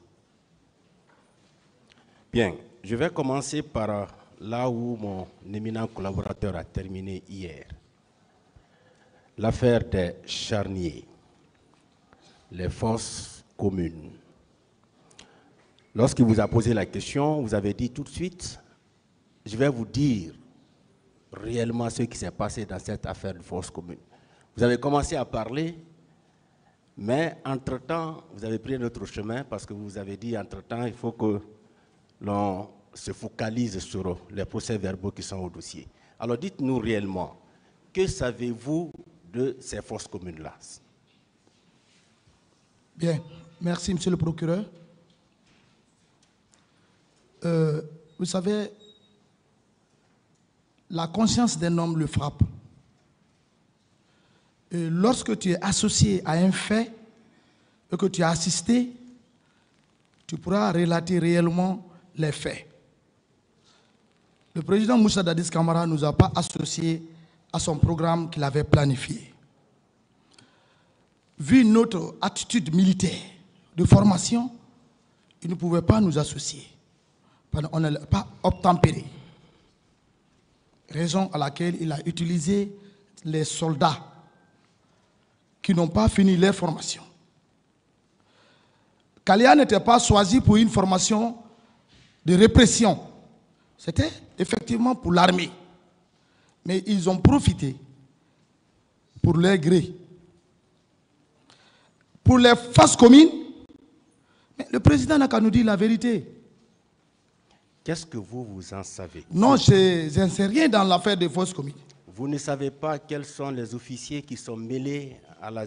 Bien, je vais commencer par là où mon éminent collaborateur a terminé hier. L'affaire des charniers, les fosses communes. Lorsqu'il vous a posé la question, vous avez dit tout de suite, je vais vous dire réellement ce qui s'est passé dans cette affaire de fosse commune. Vous avez commencé à parler, mais entre-temps, vous avez pris un autre chemin parce que vous avez dit, entre-temps, il faut que l'on se focalise sur les procès-verbaux qui sont au dossier. Alors dites-nous réellement, que savez-vous de ces fosses communes-là? Bien, merci Monsieur le procureur. Vous savez, la conscience d'un homme le frappe. Et lorsque tu es associé à un fait et que tu as assisté, tu pourras relater réellement les faits. Le président Moussa Dadis Camara ne nous a pas associés à son programme qu'il avait planifié. Vu notre attitude militaire de formation, il ne pouvait pas nous associer. On n'est pas obtempéré. Raison à laquelle il a utilisé les soldats qui n'ont pas fini leur formation. Kalia n'était pas choisi pour une formation de répression. C'était effectivement pour l'armée. Mais ils ont profité pour leur gré. Pour les fosses communes, mais le président n'a qu'à nous dire la vérité. Qu'est-ce que vous en savez? Non, je n'en sais rien dans l'affaire des fosses communes. Vous ne savez pas quels sont les officiers qui sont mêlés à la